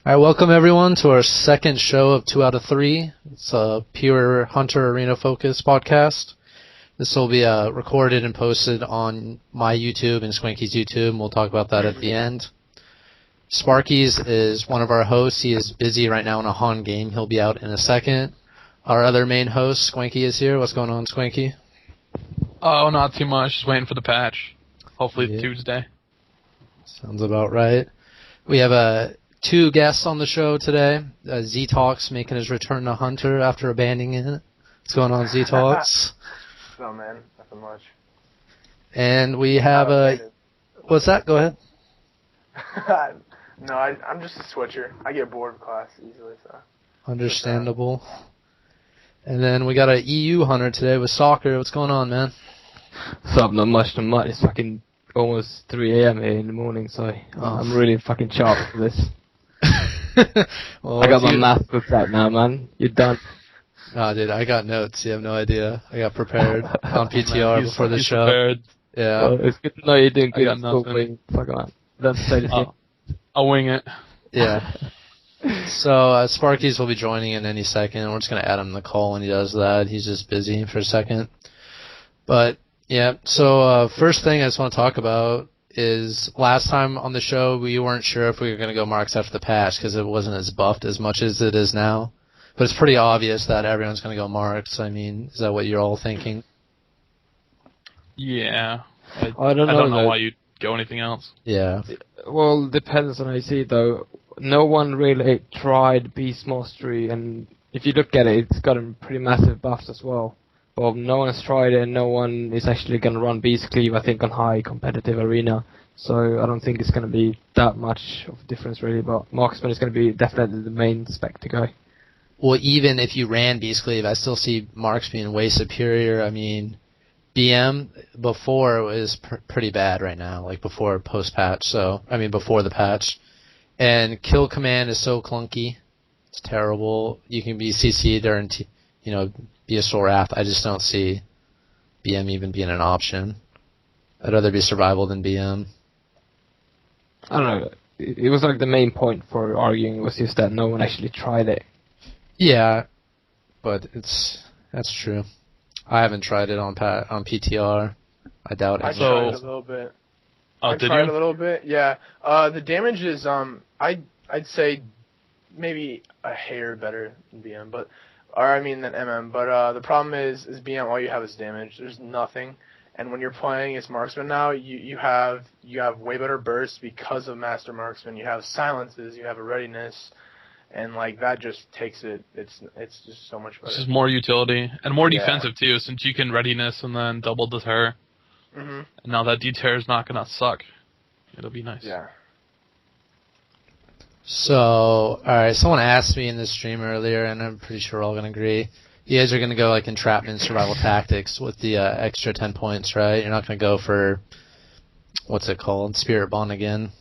All right, welcome everyone to our second show of 2 out of 3. It's a pure Hunter Arena focus podcast. This will be recorded and posted on my YouTube and Squinky's YouTube, and we'll talk about that at the end. Sparkys is one of our hosts. He is busy right now in a Han game. He'll be out in a second. Our other main host, Squinky, is here. What's going on, Squinky? Oh, not too much. Just waiting for the patch. Hopefully Tuesday. Sounds about right. We have two guests on the show today. Zetox making his return to Hunter after abandoning it. What's going on, Zetox? No, man. Nothing much. And we have what's that? Go ahead. No, I'm just a switcher. I get bored of class easily, so. Understandable. And then we got a EU Hunter today with Soccer. What's going on, man? What's up? Not much. It's fucking almost 3 a.m. here in the morning, so I'm really fucking sharp for this. Well, I got my math booked out now, man. You're done. Nah, dude, I got notes. You have no idea. I got prepared on PTR before the show. Prepared. Yeah. Well, it's good to know you're doing good. I got nothing. Fuck on. Don't say anything. I'll wing it. Yeah. So Sparkys will be joining in any second. We're just gonna add him to the call when he does that. He's just busy for a second. But yeah. So first thing I just want to talk about is last time on the show we weren't sure if we were gonna go Marks after the patch because it wasn't as buffed as much as it is now. But it's pretty obvious that everyone's gonna go Marks. I mean, is that what you're all thinking? Yeah. I don't know why you'd go anything else. Yeah. Well, depends on how you see it, though. No one really tried Beast Mastery, and if you look at it, it's gotten pretty massive buffs as well. Well, no one's tried it, and no one is actually going to run Beast Cleave, I think, on high competitive arena. So I don't think it's going to be that much of a difference, really. But Marksman is going to be definitely the main spec to go. Well, even if you ran Beast Cleave, I still see Marks being way superior. I mean, BM before was pretty bad right now, like before post-patch. So, I mean, before the patch. And kill command is so clunky. It's terrible. You can be CC'd or, be a sore wrath. I just don't see BM even being an option. I'd rather be survival than BM. I don't know. It was like the main point for arguing was just that no one actually tried it. Yeah, but that's true. I haven't tried it on PTR. I doubt it. I tried it a little bit. Oh, did you? A little bit, yeah. The damage is I'd say maybe a hair better than BM, than MM. But the problem is BM all you have is damage. There's nothing, and when you're playing as Marksman now, you have way better bursts because of Master Marksman. You have silences, you have a readiness. And like that just takes it. It's just so much better. This is more utility and more defensive too, since you can readiness and then double deter. Mm-hmm. And now that deter is not gonna suck. It'll be nice. Yeah. So, alright, someone asked me in this stream earlier, and I'm pretty sure we're all gonna agree. You guys are gonna go like entrapment survival tactics with the extra 10 points, right? You're not gonna go for what's it called, Spirit Bond again.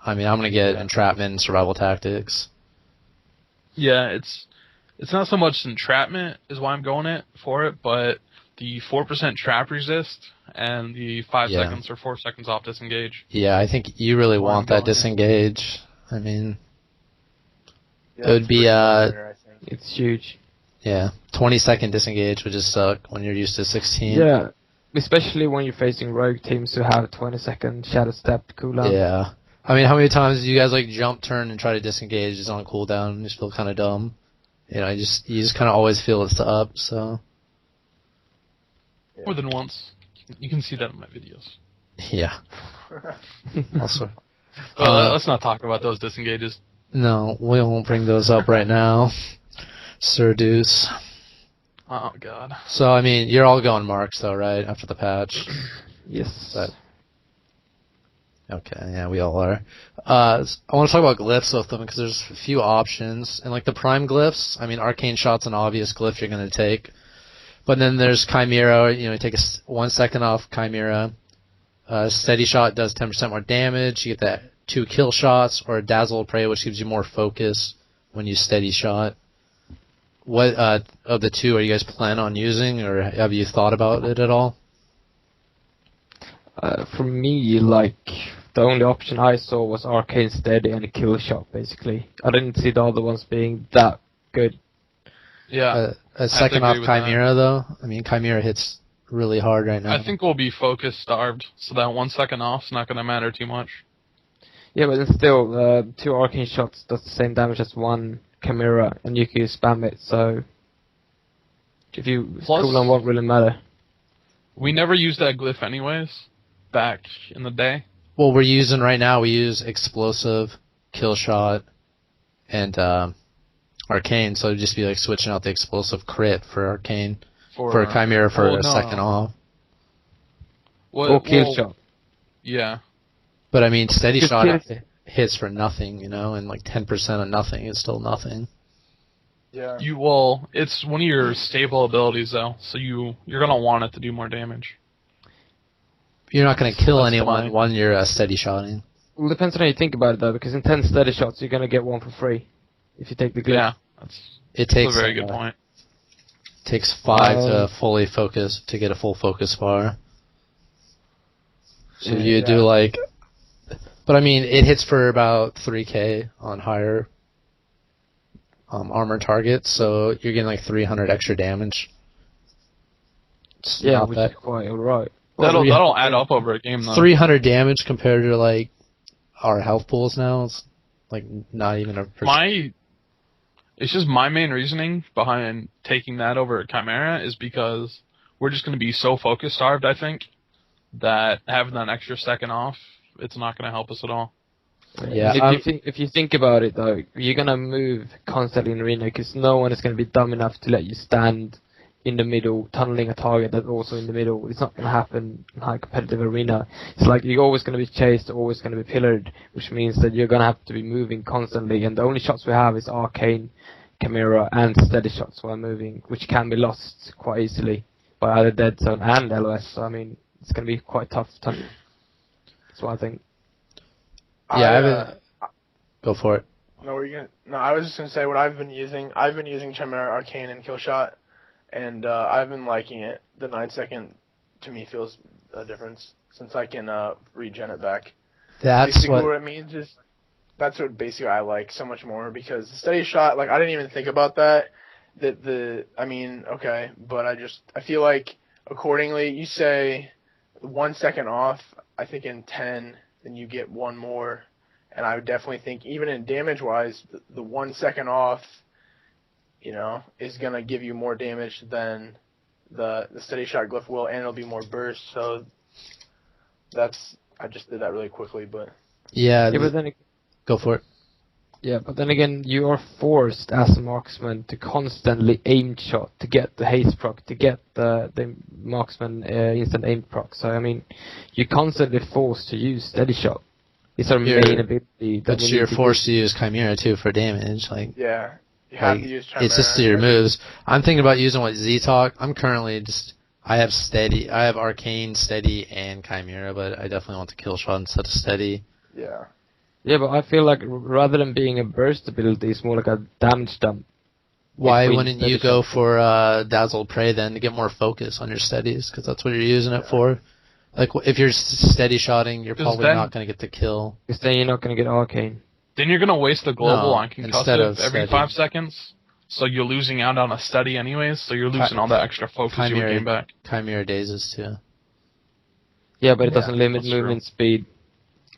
I mean, I'm gonna get entrapment and survival tactics. Yeah, it's not so much entrapment is why I'm going for it, but the 4% trap resist and the 5 seconds or 4 seconds off disengage. Yeah, I think you really want that disengage. I mean, it would be It's huge. Yeah, 20-second disengage would just suck when you're used to 16. Yeah, especially when you're facing rogue teams who have 20-second shadow step cooldown. Yeah. I mean, how many times do you guys like jump, turn, and try to disengage just on cooldown and just feel kind of dumb? You know, you just kind of always feel it's up, so. More than once. You can see that in my videos. Yeah. Also. Let's not talk about those disengages. No, we won't bring those up right now. Sir Deuce. Oh, God. So, I mean, you're all going Marks, though, right? After the patch? Yes. Okay, yeah, we all are. I want to talk about glyphs with them because there's a few options. And like the prime glyphs, I mean, arcane shot's an obvious glyph you're going to take. But then there's Chimera, you take 1 second off Chimera. Steady shot does 10% more damage. You get that 2 kill shots, or Dazzle Prey, which gives you more focus when you steady shot. What of the two are you guys plan on using, or have you thought about it at all? For me, like the only option I saw was Arcane Steady and Kill Shot, basically. I didn't see the other ones being that good. Yeah. A second off agree with that. Chimera, though. I mean, Chimera hits really hard right now. I think we'll be focus starved, so that 1 second off's not going to matter too much. Yeah, but then still, 2 Arcane Shots does the same damage as 1 Chimera, and you can spam it, so... If you cooldown won't really matter. We never used that glyph anyways, back in the day. Well, we're using right now, we use Explosive, Kill Shot, and Arcane, so it'd just be like switching out the Explosive crit for Arcane, for a Chimera for a second off. Or Kill Shot. Yeah. But I mean, Steady Just Shot kill- hits for nothing, you know, and like 10% of nothing is still nothing. Yeah. It's one of your stable abilities though, so you're gonna want it to do more damage. You're not going to kill That's anyone fine. when you're steady shotting. Well, depends on how you think about it, though, because in 10 Steady Shots, you're going to get 1 for free. If you take the Glyph. Yeah, It that's takes a very good point. Takes 5 to fully focus to get a full focus bar. So you do like, but I mean, it hits for about 3k on higher armor targets, so you're getting like 300 extra damage. It's Yeah, not which bad. is quite alright. That'll add up over a game though. 300 damage compared to like our health pools now. It's like not even a percent. It's just my main reasoning behind taking that over Chimera is because we're just going to be so focus starved, I think, that having that extra second off, it's not going to help us at all. Yeah, If you think about it, though, you're going to move constantly in arena because no one is going to be dumb enough to let you stand in the middle, tunneling a target that's also in the middle. It's not going to happen in high competitive arena. It's like you're always going to be chased, always going to be pillared, which means that you're going to have to be moving constantly. And the only shots we have is Arcane, Chimera, and Steady Shots while moving, which can be lost quite easily by either Dead Zone and LOS. So, I mean, it's going to be quite tough. That's what I think. yeah, go for it. No, I was just gonna say what I've been using. I've been using Chimera, Arcane, and Killshot, and I've been liking it. The 9-second to me feels a difference since I can regen it back. That's basically what it means is that's what basically I like so much more because the steady shot, like I didn't even think about that. I mean, okay, but I feel like accordingly, you say 1 second off. I think in 10, then you get one more. And I would definitely think, even in damage-wise, the 1 second off, you know, is going to give you more damage than the steady shot glyph will, and it'll be more burst. So I just did that really quickly, but... Yeah, but then... Go for it. Yeah, but then again, you are forced as a marksman to constantly aim shot to get the haste proc, to get the marksman instant aim proc. So, I mean, you're constantly forced to use steady shot. It's our main ability. But you're forced to use Chimera too for damage. Like yeah, you have to use Chimera. It's just your moves. I'm thinking about using Zetox. I'm currently I have Arcane, Steady, and Chimera, but I definitely want the kill shot instead of Steady. Yeah. Yeah, but I feel like rather than being a burst ability, it's more like a damage dump. Why wouldn't you go for Dazzled Prey then to get more focus on your steadies? Because that's what you're using it for. Like, if you're steady shotting, you're probably not going to get the kill. Because then you're not going to get Arcane. Then you're going to waste the global on concussive every steady. 5 seconds. So you're losing out on a steady anyways, so you're losing all that extra focus you would gain back. Chimera dazes too. Yeah, but it doesn't limit movement speed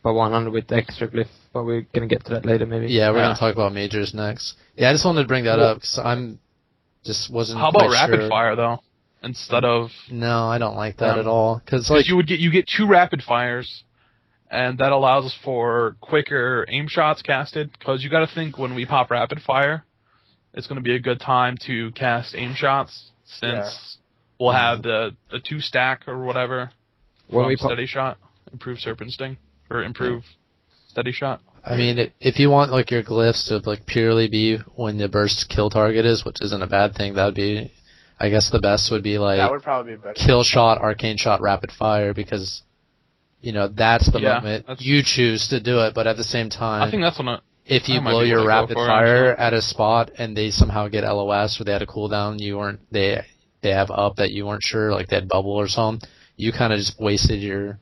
by 100 with the extra glyph, but we're going to get to that later maybe. Yeah, we're going to talk about majors next. Yeah, I just wanted to bring that up, because wasn't How about quite rapid sure. fire, though? Instead of... No, I don't like that at all. Because you get 2 rapid fires, and that allows for quicker aim shots casted, because you got to think when we pop rapid fire, it's going to be a good time to cast aim shots, since we'll have the 2 stack or whatever from steady shot, improve serpent sting, or improve steady shot. I mean, if you want like your glyphs to like purely be when the burst kill target is, which isn't a bad thing, that would be, I guess the best would be like that would probably be better. Kill shot, arcane shot, rapid fire, because you know that's the moment you choose to do it. But at the same time, I think that's when if you blow your rapid fire at a spot and they somehow get LOS or they had a cooldown, they have up that you weren't sure, like they had bubble or something, you kind of just wasted your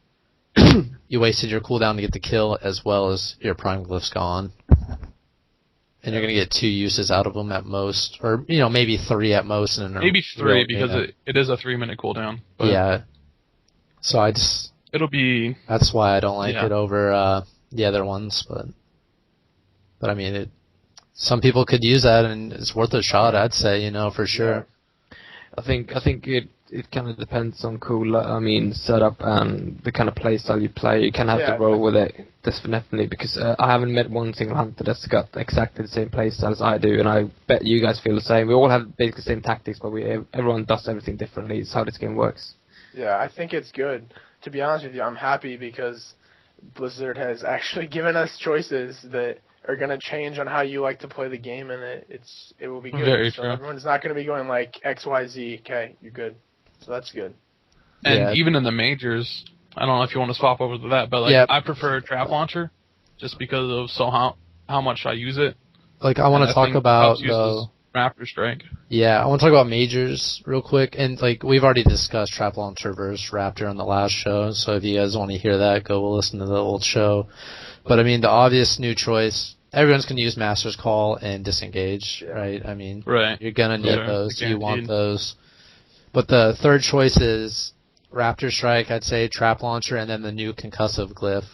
you wasted your cooldown to get the kill as well as your prime glyph's gone. And you're going to get 2 uses out of them at most, or maybe 3 at most. Maybe 3 because it is a 3-minute cooldown. Yeah. So it'll be. That's why I don't like it over the other ones, but I mean, some people could use that, and it's worth a shot. I'd say, for sure. I think it kind of depends on setup and the kind of playstyle you play. You kind of have to roll with it, definitely, because I haven't met one single hunter that's got exactly the same playstyle as I do, and I bet you guys feel the same. We all have basically the same tactics, but everyone does everything differently. It's how this game works. Yeah, I think it's good. To be honest with you, I'm happy because Blizzard has actually given us choices that are going to change on how you like to play the game, and it will be good. Very so true. Everyone's not going to be going like X, Y, Z. Okay, you're good. So that's good. And even in the majors, I don't know if you want to swap over to that, but I prefer Trap Launcher just because of how much I use it. Like, I want to talk about Raptor Strike. Yeah, I want to talk about majors real quick, and we've already discussed Trap Launcher versus Raptor on the last show, so if you guys want to hear that, go listen to the old show. But I mean, the obvious new choice, everyone's going to use Master's Call and Disengage, right? I mean, you're going to need those, you want those. But the third choice is Raptor Strike, I'd say, Trap Launcher, and then the new concussive Glyph,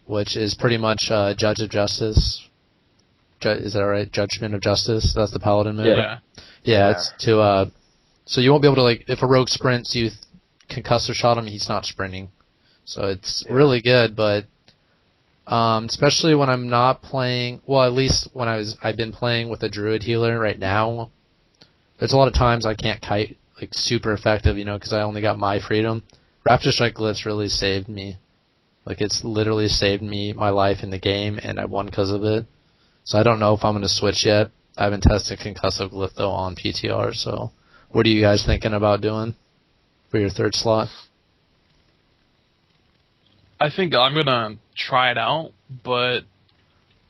which is pretty much Judge of Justice. Is that right? Judgment of Justice? That's the Paladin move? Yeah, it's to, so you won't be able to, if a rogue sprints, you concussive shot him, he's not sprinting. So it's really good, but, especially when I'm not playing, well, at least when I've been playing with a Druid healer right now, there's a lot of times I can't kite, super effective, because I only got my freedom. Raptor Strike Glyphs really saved me. It's literally saved me, my life in the game, and I won because of it. So I don't know if I'm going to switch yet. I haven't tested concussive Glyph, though, on PTR, so what are you guys thinking about doing for your third slot? I think I'm going to try it out, but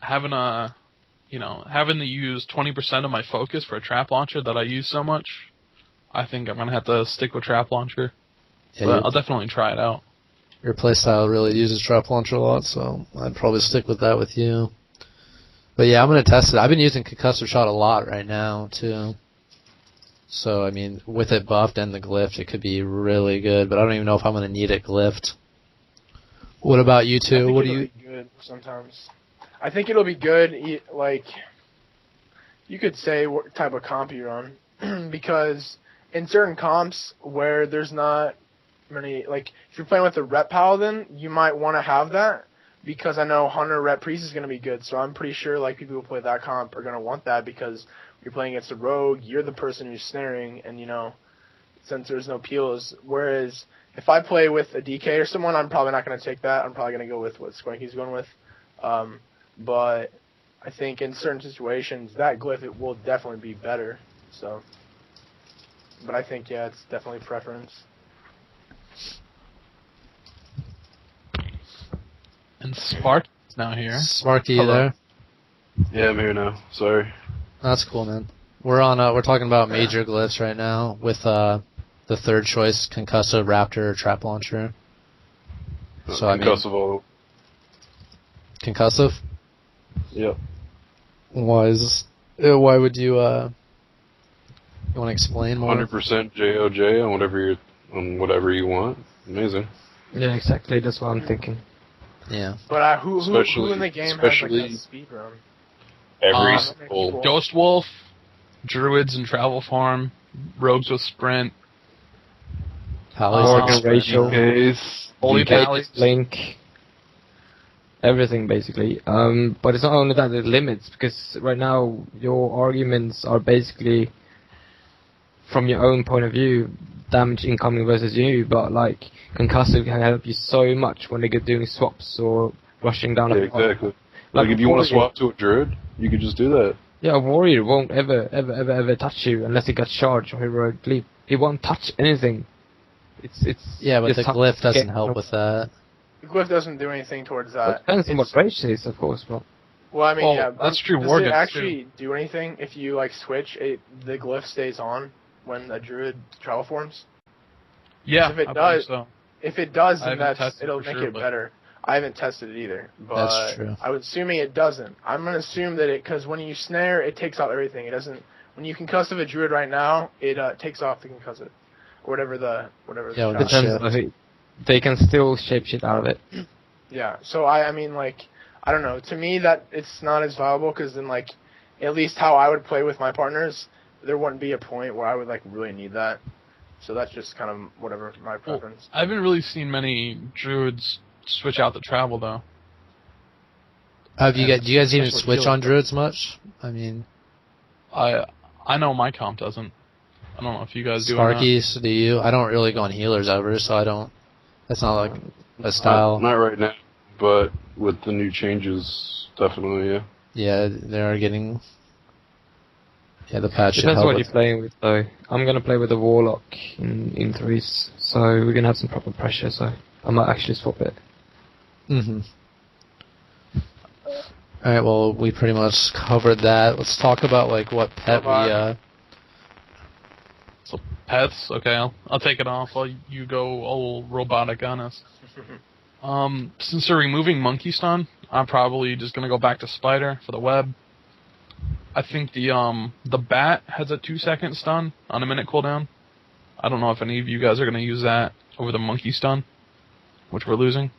having to use 20% of my focus for a Trap Launcher that I use so much, I think I'm going to have to stick with Trap Launcher. Yeah, but I'll definitely try it out. Your playstyle really uses Trap Launcher a lot, so I'd probably stick with that with you. But yeah, I'm going to test it. I've been using Concussive Shot a lot right now, too. So, I mean, with it buffed and the glyphed, it could be really good, but I don't even know if I'm going to need it glyphed. What about you two? What do you... Be good sometimes. I think it'll be good, you could say what type of comp you're on, because in certain comps where there's not many, if you're playing with a Rep Paladin, you might want to have that, because I know Hunter Rep Priest is going to be good, so I'm pretty sure people who play that comp are going to want that, because you're playing against a rogue, you're the person who's snaring, and since there's no peels, whereas if I play with a DK or someone, I'm probably not going to take that. I'm probably going to go with what Squanky's going with. But I think in certain situations, that glyph, it will definitely be better. So, but I think, it's definitely preference. And Sparky's now here. Sparky, you there? Yeah, I'm here now. Sorry. That's cool, man. We're talking about major glyphs right now with the third choice, Concussive, Raptor, Trap Launcher. So Concussive. Concussive? Yep. Why would you want to explain more? 100% JOJ on whatever you want. Amazing. Yeah, exactly. That's what I'm thinking. Yeah. But who in the game has a speed run? Every single Ghost Wolf, Druids and Travel Farm, Rogues with Sprint, Morgan Rachel, Holy Pally, Link, everything basically. But it's not only that, there's limits, because right now your arguments are basically from your own point of view, damage incoming versus you, but Concussive can help you so much when they get doing swaps or rushing down a path. Exactly. If you want to swap to a Druid, you can just do that. Yeah, a warrior won't ever touch you unless he gets charged or heroic leap. He won't touch anything. But the glyph doesn't help with that. The glyph doesn't do anything towards that. Well, it depends on what race it is, of course, but... Well, I mean, that's true. Does it actually do anything if you switch? The glyph stays on when a Druid travel forms. Yeah, if it does, so. If it does, I then haven't tested it'll for make sure, it but- better. I haven't tested it either, but That's true. I'm assuming it doesn't. I'm gonna assume that because when you snare, it takes out everything. It doesn't. When you concussive a druid right now, it takes off the concussive, or whatever the Yeah, shot the is. Depends shift. on it. They can still shape shit out of it. Yeah. So I mean, like, I don't know. To me, that it's not as valuable because then, like, at least how I would play with my partners, there wouldn't be a point where I would like really need that. So that's just kind of whatever my preference. I haven't really seen many druids switch out the travel though. Do you guys even Especially switch on healers. druids much? I mean, I know my comp doesn't. I don't know if you guys do or not. Sparkys, do you? I don't really go on healers ever, so I don't. That's not like a style. Not right now, but with the new changes, definitely, yeah. Yeah, they are getting. Yeah, the patch should Depends help what with- you're playing with, though. I'm gonna play with a warlock in threes, so we're gonna have some proper pressure. So I might actually swap it. Mm-hmm. All right. Well, we pretty much covered that. Let's talk about like what pet we. So pets, okay, I'll take it off while you go all robotic on us. Since they're removing monkey stun, I'm probably just gonna go back to spider for the web. I think the bat has a 2-second stun on a minute cooldown. I don't know if any of you guys are gonna use that over the monkey stun, which we're losing.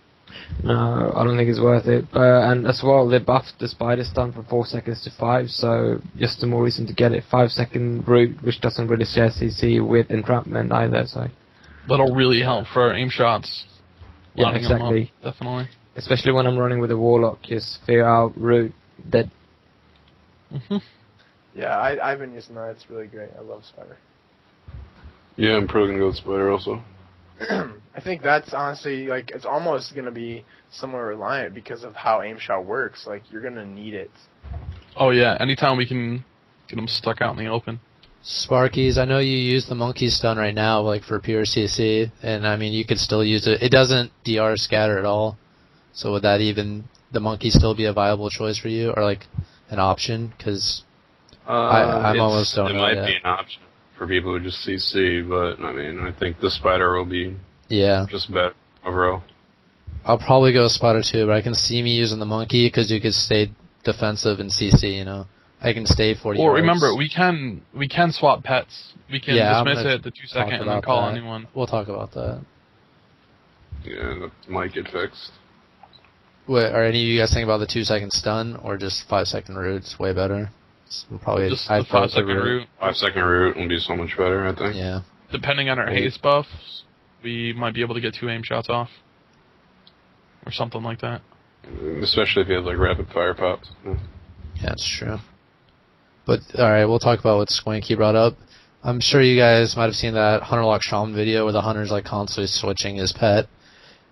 No, I don't think it's worth it. And as well, they buffed the spider stun from 4 seconds to 5, so just the more reason to get it. 5-second route, which doesn't really share CC with entrapment either. So That'll really help for aim shots. yeah, Lining 'em exactly. up, definitely. Especially when I'm running with a warlock, just fear out route dead. Yeah, I've been using that. It's really great. I love spider. Yeah, I'm probably gonna go with spider also. I think that's honestly like it's almost gonna be somewhat reliant because of how aim shot works. Like you're gonna need it. Oh yeah, anytime we can get them stuck out in the open. Sparkys, I know you use the monkey stun right now, like for pure CC, and I mean you could still use it. It doesn't DR scatter at all, so would that even the monkey still be a viable choice for you, or like an option? Because I'm almost don't It know might yet. be an option for people who just CC, but I mean, I think the spider will be Yeah, just better overall. I'll probably go spider too, but I can see me using the monkey because you could stay defensive and CC. You know, I can stay 40 Or yards. remember, we can swap pets. We can Yeah, I'm dismiss gonna it at the 2-second and then about call that. anyone. We'll talk about that. Yeah, that might get fixed. Wait, are any of you guys thinking about the 2-second stun or just 5-second routes? Way better. It's probably Just I'd the probably 5-second route. 5-second route will be so much better, I think. Yeah. Depending on our haste buffs, we might be able to get 2 aim shots off. Or something like that. Especially if you have like rapid fire pops. Yeah. Yeah, that's true. But alright, we'll talk about what Swanky brought up. I'm sure you guys might have seen that Hunter Lock Shaman video where the hunter's like constantly switching his pet.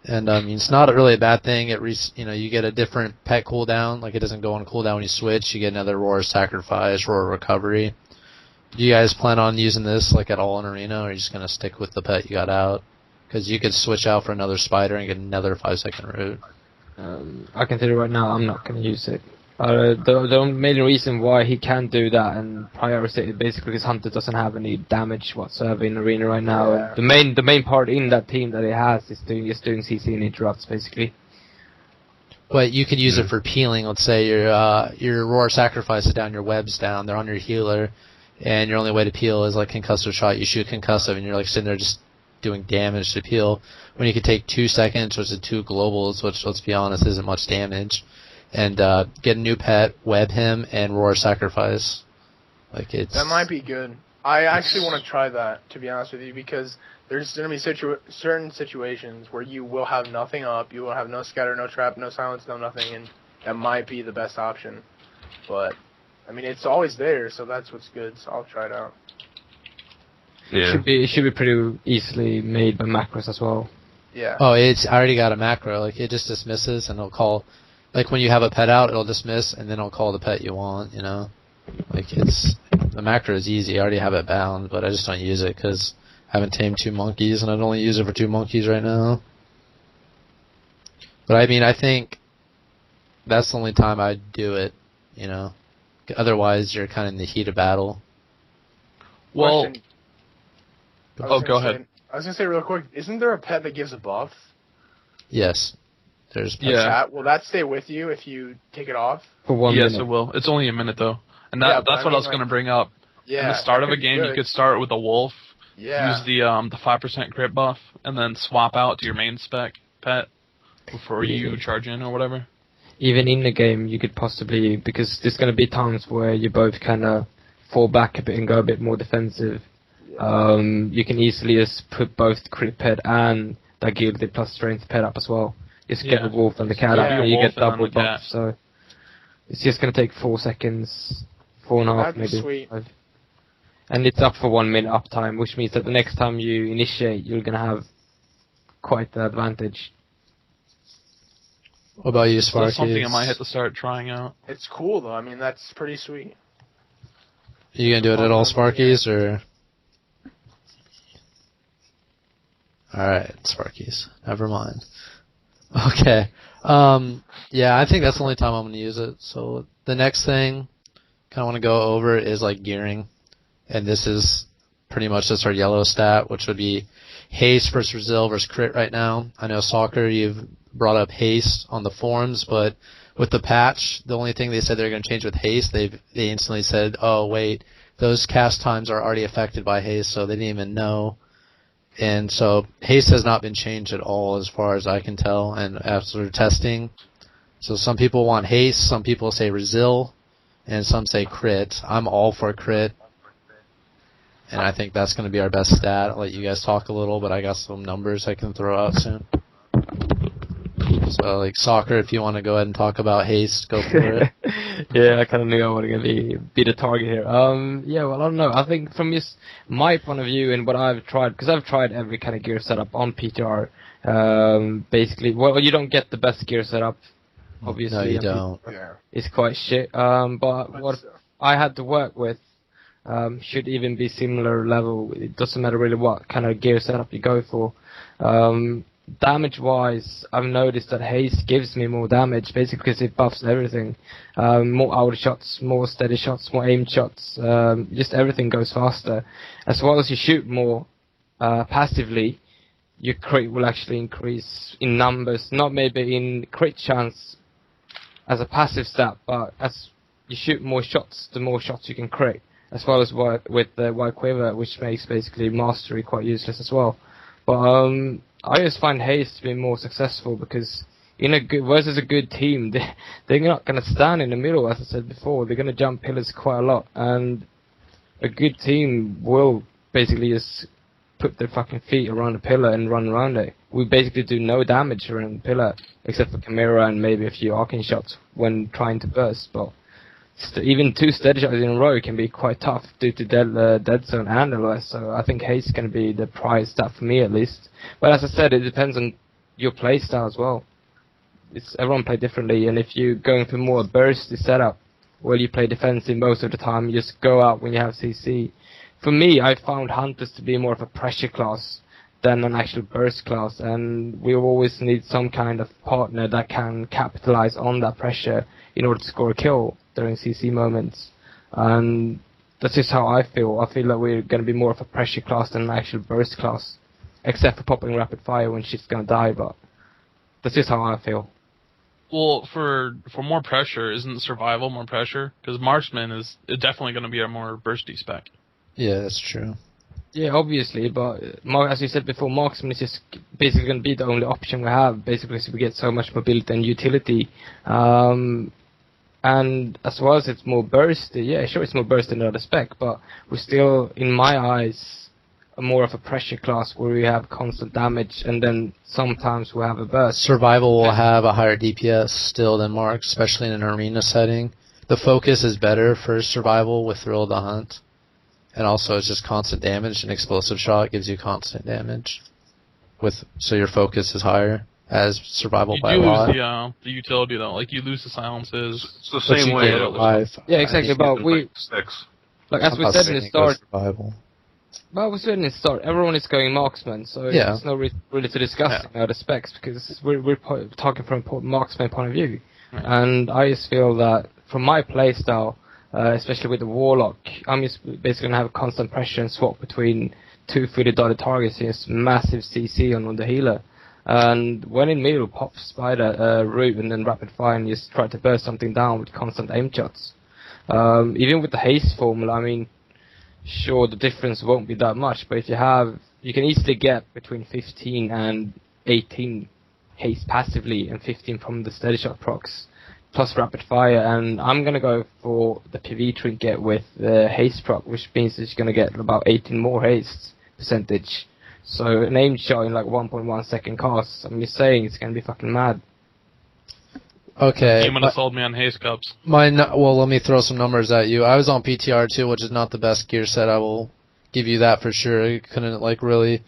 And I mean, it's not really a bad thing. You get a different pet cooldown. Like it doesn't go on cooldown when you switch. You get another Roar Sacrifice, Roar Recovery. Do you guys plan on using this like at all in Arena, or are you just gonna stick with the pet you got out? Because you could switch out for another spider and get another 5-second route. I can tell you right now, I'm not going to use it. The main reason why he can do that and prioritize it basically because Hunter doesn't have any damage whatsoever in Arena right now. Yeah. The main part in that team that he has is doing CC and interrupts basically. But you could use it for peeling. Let's say your Roar Sacrifice is down, your web's down, they're on your healer, and your only way to peel is like concussive shot. You shoot concussive, and you're like sitting there just doing damage to peel. When you could take 2 seconds, which is 2 globals, which let's be honest isn't much damage, and get a new pet, web him, and Roar Sacrifice. Like it's That might be good. I actually want to try that, to be honest with you, because there's going to be certain situations where you will have nothing up, you will have no scatter, no trap, no silence, no nothing, and that might be the best option. But, I mean, it's always there, so that's what's good, so I'll try it out. Yeah. It should be pretty easily made by macros as well. Yeah. Oh, I already got a macro. Like it just dismisses, and it'll call. Like when you have a pet out, it'll dismiss, and then it'll call the pet you want. You know, like the macro is easy. I already have it bound, but I just don't use it because I haven't tamed 2 monkeys, and I'd only use it for 2 monkeys right now. But I mean, I think that's the only time I'd do it. You know, otherwise you're kind of in the heat of battle. Well, Question. I was go gonna ahead. I was gonna say real quick, isn't there a pet that gives a buff? Yes. There's A Yeah. chat? Will that stay with you if you take it off? For 1 Yes, minute. it will. It's only a minute though, and Yeah, but that's I what I mean, was like- going to bring up. Yeah. In the start that of a could be game, you good. could start with a wolf, Yeah. use the 5% crit buff, and then swap out to your main spec pet before you charge in or whatever. Even in the game, you could possibly, because there's going to be times where you both kind of fall back a bit and go a bit more defensive. You can easily just put both crit pet and that gilded plus strength pet up as well. Just get Yeah. the wolf and the cat up, Yeah. and you Wolf get and then double the cat. buff. So it's just going to take 4 seconds, 4.5 That'd be maybe. sweet. 5. And it's up for 1 minute uptime, which means that the next time you initiate, you're going to have quite the advantage. What about you, So Sparky? that's something I might have to start trying out. It's cool though. I mean, that's pretty sweet. You gonna do it at all, Sparkies, or? Alright, Sparkies. Never mind. Okay. Yeah, I think that's the only time I'm gonna use it. So the next thing kinda wanna go over is like gearing. And this is pretty much just our yellow stat, which would be haste versus Brazil versus crit right now. I know Soccer, you've brought up haste on the forums, but with the patch, the only thing they said they're going to change with haste, they instantly said, oh wait, those cast times are already affected by haste, so they didn't even know. And so haste has not been changed at all as far as I can tell, and after testing. So some people want haste, some people say Brazil, and some say crit. I'm all for crit. And I think that's going to be our best stat. I'll let you guys talk a little, but I got some numbers I can throw out soon. So, like, Soccer, if you want to go ahead and talk about haste, go for it. Yeah, I kind of knew I was going to be the target here. Yeah, well, I don't know. I think from my point of view and what I've tried, because I've tried every kind of gear setup on PTR, basically, well, you don't get the best gear setup, obviously. No, you on don't. Yeah. It's quite shit. But what I had to work with should even be similar level. It doesn't matter really what kind of gear setup you go for. Damage-wise, I've noticed that haste gives me more damage, basically because it buffs everything. More outer shots, more steady shots, more aimed shots. Just everything goes faster. As well as you shoot more passively, your crit will actually increase in numbers. Not maybe in crit chance as a passive stat, but as you shoot more shots, the more shots you can crit. As well as with the White Quiver, which makes basically Mastery quite useless as well. But I just find haste to be more successful because versus a good team, they're not going to stand in the middle, as I said before. They're going to jump pillars quite a lot, and a good team will basically just put their fucking feet around the pillar and run around it. We basically do no damage around the pillar, except for Chimera and maybe a few arcane shots when trying to burst, but even 2 steady shots in a row can be quite tough due to dead zone and LOS, so I think haste is going to be the prize stat for me at least. But as I said, it depends on your play style as well. Everyone play differently, and if you're going for more bursty setup, well, you play defensive most of the time, you just go out when you have CC. For me, I found Hunters to be more of a pressure class than an actual burst class, and we always need some kind of partner that can capitalize on that pressure in order to score a kill during CC moments. And that's just how I feel. I feel like we're going to be more of a pressure class than an actual burst class, except for popping rapid fire when shit's going to die, but that's just how I feel. Well, for more pressure, isn't survival more pressure? Because Marksman is definitely going to be a more bursty spec. Yeah, that's true. Yeah, obviously, but as you said before, Marksman is just basically going to be the only option we have, basically, so we get so much mobility and utility. And as well as it's more bursty, yeah, sure, it's more bursty than the other spec, but we're still, in my eyes, more of a pressure class where we have constant damage, and then sometimes we have a burst. Survival will have a higher DPS still than Mark, especially in an arena setting. The focus is better for survival with Thrill of the Hunt. And also it's just constant damage, and explosive shot gives you constant damage. So your focus is higher as survival You by do a lot. lose the utility though, like you lose the silences. It's the But same you way. get it live. Yeah, exactly, but we, Sticks. like as I'm we not said in saying the it goes start, survival. well, we said in the start, everyone is going Marksman, so Yeah. there's no really to discuss the specs, because we're talking from a Marksman point of view. Yeah. And I just feel that from my playstyle, especially with the Warlock, I'm just basically going to have constant pressure and swap between 2 fully dotted targets, he has massive CC on the healer. And when in middle, pop spider, root, and then rapid fire, and just try to burst something down with constant aim shots. Even with the haste formula, I mean, sure, the difference won't be that much, but if you can easily get between 15 and 18 haste passively and 15 from the steady shot procs, plus rapid fire, and I'm gonna go for the PV trinket with the haste proc, which means it's gonna get about 18 more haste percentage. So an aim shot in like 1.1 second cast, I'm just saying it's gonna be fucking mad. Okay. You might have sold me on haste Cupz. Well, let me throw some numbers at you. I was on PTR too, which is not the best gear set. I will give you that for sure. It couldn't like really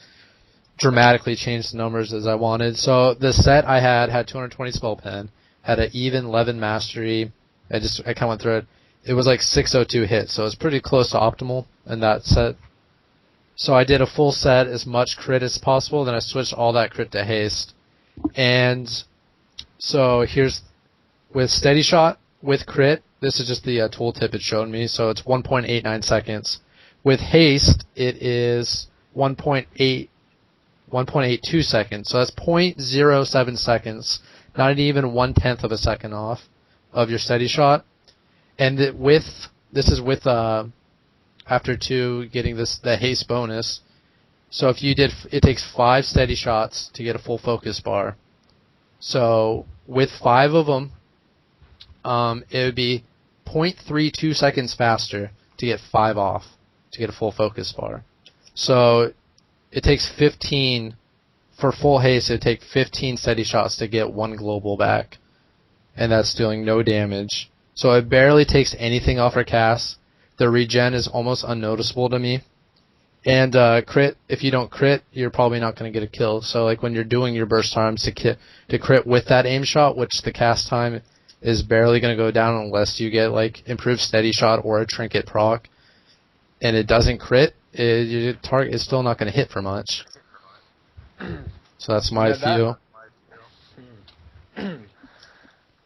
dramatically change the numbers as I wanted. So the set I had 220 spell pen, had an even 11 mastery. I kind of went through it. It was like 602 hits, so it's pretty close to optimal in that set. So I did a full set, as much crit as possible, then I switched all that crit to haste. And so here's, with steady shot, with crit, this is just the tooltip it showed me, so it's 1.89 seconds. With haste, it is 1.82 seconds, so that's 0.07 seconds, not even 1/10 of a second off of your steady shot. And this is with after 2 getting the haste bonus. So if you did, it takes 5 steady shots to get a full focus bar. So with 5 of them, it would be 0.32 seconds faster to get 5 off to get a full focus bar. So it takes 15 for full haste. It would take 15 steady shots to get 1 global back, and that's doing no damage. So it barely takes anything off our cast. The regen is almost unnoticeable to me. And crit, if you don't crit, you're probably not going to get a kill. So like when you're doing your burst times to crit with that aim shot, which the cast time is barely going to go down unless you get like improved steady shot or a trinket proc, and it doesn't crit, your target is still not going to hit for much. So that's my feel.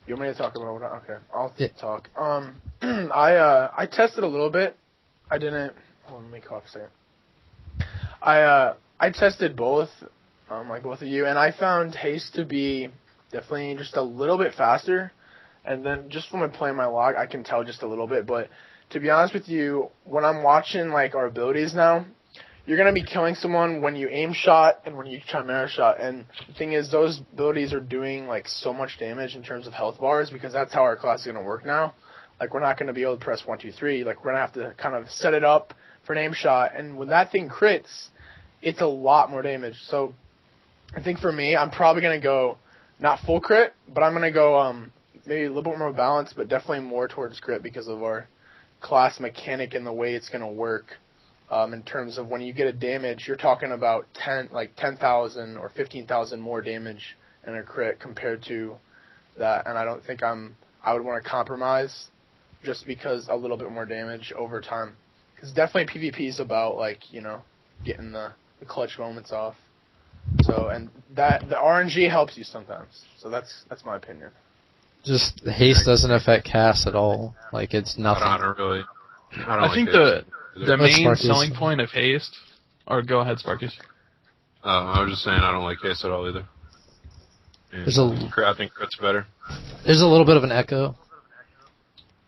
You want me to talk about what? Okay, I'll talk. I tested a little bit. I didn't. Hold on, let me cough a second. I tested both, like both of you, and I found haste to be definitely just a little bit faster. And then just from playing my log, I can tell just a little bit. But to be honest with you, when I'm watching like our abilities now, you're gonna be killing someone when you aim shot and when you chimera shot. And the thing is, those abilities are doing like so much damage in terms of health bars because that's how our class is gonna work now. Like we're not gonna be able to press 1, 2, 3. Like we're gonna have to kind of set it up for an aim shot. And when that thing crits, it's a lot more damage. So I think for me, I'm probably gonna go not full crit, but I'm gonna go maybe a little bit more balanced, but definitely more towards crit because of our class mechanic and the way it's gonna work. In terms of when you get a damage, you're talking about 10,000 or 15,000 more damage in a crit compared to that, and I don't think I would want to compromise just because a little bit more damage over time. Because definitely PvP is about getting the clutch moments off. So and that the RNG helps you sometimes. So that's my opinion. Just the haste doesn't affect cast at all. Like it's nothing. I think the main selling point of haste, or go ahead, Sparkys. I was just saying I don't like haste at all either. And I think crit's better. There's a little bit of an echo.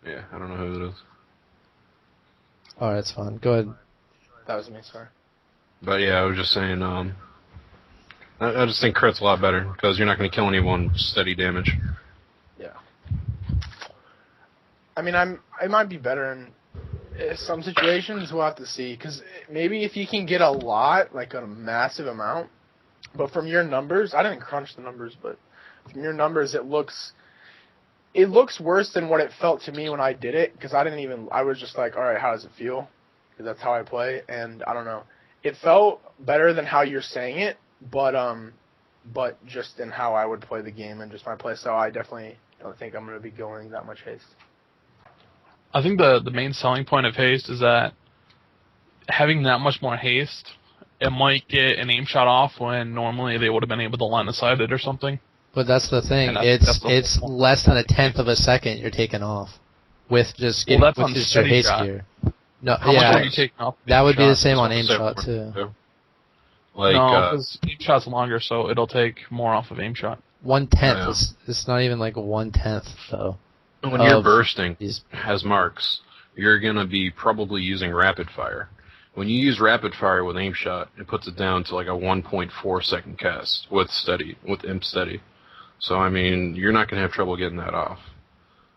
Yeah, I don't know who it is. Alright, it's fine. Go ahead. That was me, sorry. But yeah, I was just saying, I just think crit's a lot better because you're not going to kill anyone with steady damage. Yeah. I mean, I might be better in some situations. We'll have to see, because maybe if you can get a lot, like a massive amount, but from your numbers, I didn't crunch the numbers, but from your numbers, it looks worse than what it felt to me when I did it, because I was just like, all right, how does it feel? Because that's how I play, and I don't know. It felt better than how you're saying it, but just in how I would play the game and just my play style, I definitely don't think I'm going to be going that much haste. I think the main selling point of haste is that having that much more haste, it might get an aim shot off when normally they would have been able to line of sight it or something. But that's the thing. It's less than 1/10 of a second you're taking off with just your haste gear. No, How much yeah, are you taking off? that would be the aim same on That's aim what shot I'm too. saying. shot? Like, No, because aim shot's longer, so it'll take more off of aim shot. 1/10. Yeah. It's not even like 1/10 though. when you're of bursting these- has marks, you're gonna be probably using rapid fire. When you use rapid fire with aim shot, it puts it down to like a 1.4 second cast with imp steady. So I mean, you're not gonna have trouble getting that off.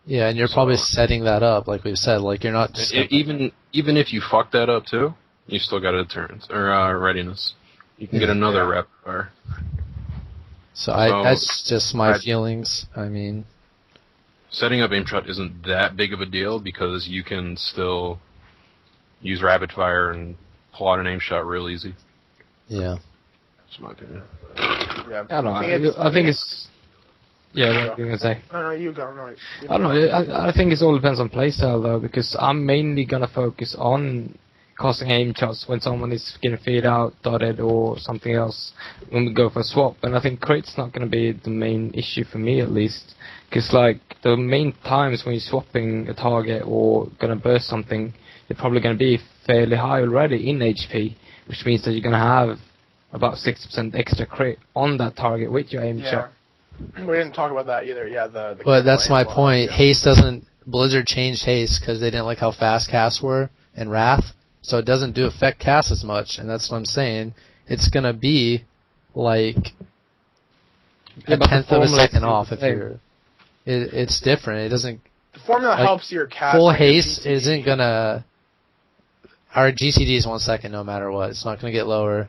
Yeah, and you're probably So- setting that up, like we've said. Like you're not just Even if you fuck that up too, you still got a deterrence or readiness. You can get Yeah. another Yeah. rapid fire. So So- that's just my I- feelings. I mean, Setting up aim shot isn't that big of a deal because you can still use rapid fire and pull out an aim shot real easy. yeah. That's my opinion. Yeah. I don't know. I think it's. Yeah, what were you gonna say? No, you go. No, I don't know. I think it all depends on playstyle though, because I'm mainly gonna focus on casting aim shots when someone is getting feed out, dotted, or something else when we go for a swap. And I think crit's not gonna be the main issue for me at least, because like the main times when you're swapping a target or gonna burst something, they're probably gonna be fairly high already in HP, which means that you're gonna have about 60% extra crit on that target with your aim Yeah. shot. We didn't talk about that either. Yeah, the But that's critical my aim block, point. yeah. Haste doesn't. Blizzard changed haste because they didn't like how fast casts were in Wrath, so it doesn't do effect cast as much. And that's what I'm saying. It's gonna be like Yeah, a but the 10th of a formula second is off the if same. you're. It's different. It doesn't. The formula like, helps your cast. Full like your haste GTD. isn't gonna. Our GCD is 1 second no matter what. It's not gonna get lower,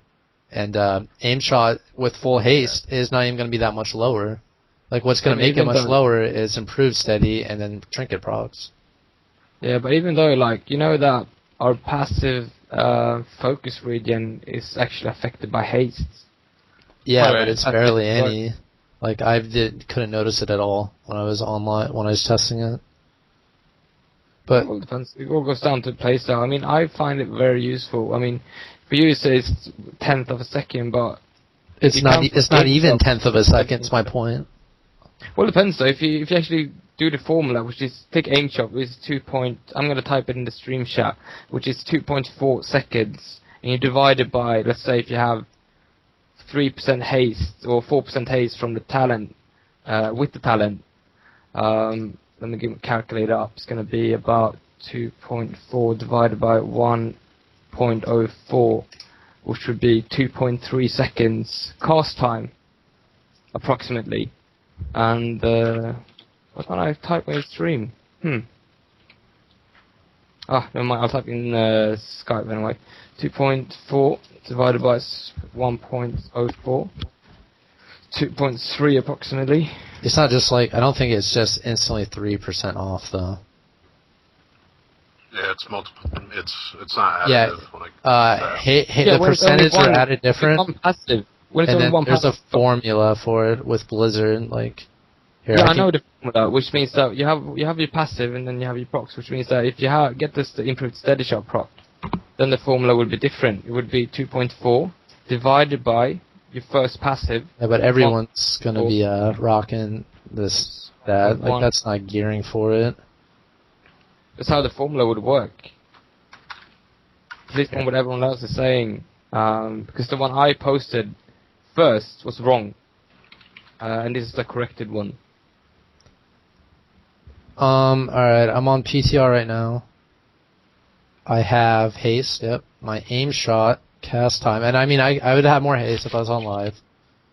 and aim shot with full haste is not even gonna be that much lower. Like what's gonna And make it even much though- lower is improved steady and then trinket procs. Yeah, but even though, like, you know that our passive focus regen is actually affected by haste. Yeah, Right. but it's That's barely it. any. Like couldn't notice it at all when I was online when I was testing it. But It all depends. It all goes down to playstyle. I mean, I find it very useful. I mean, for you, say it's 10th of a second, but it's you not can't it's not predict even that. 10th of a second. It's my point. well, it depends though. If you actually do the formula, which is take aim shot, which is I'm gonna type it in the stream chat, which is 2.4 seconds, and you divide it by, let's say, if you have 3% haste or 4% haste from the talent, with the talent. Let me get my calculator up. It's going to be about 2.4 divided by 1.04, which would be 2.3 seconds cast time, approximately. And what can I type in stream? Never mind. I'll type in Skype anyway. 2.4 divided by 1.04. 2.3 approximately. It's not just like I don't think it's just instantly 3% off though. Yeah, it's multiple. It's not Yeah. additive. Like, The percentage are added different, One passive. When it's and only then one there's a passive. formula for it with Blizzard. Like here, Yeah, I can- know the formula, which means that you have your passive and then you have your procs, which means that if you get this the improved steady shot proc, then the formula would be different. It would be 2.4 divided by your first passive. Yeah, but everyone's gonna be rocking that. Like One. that's not gearing for it. That's how the formula would work. At least from what everyone else is saying. Because the one I posted first was wrong. And this is the corrected one. Alright, I'm on PTR right now. I have haste, yep. My aim shot, cast time. And I mean, I would have more haste if I was on live.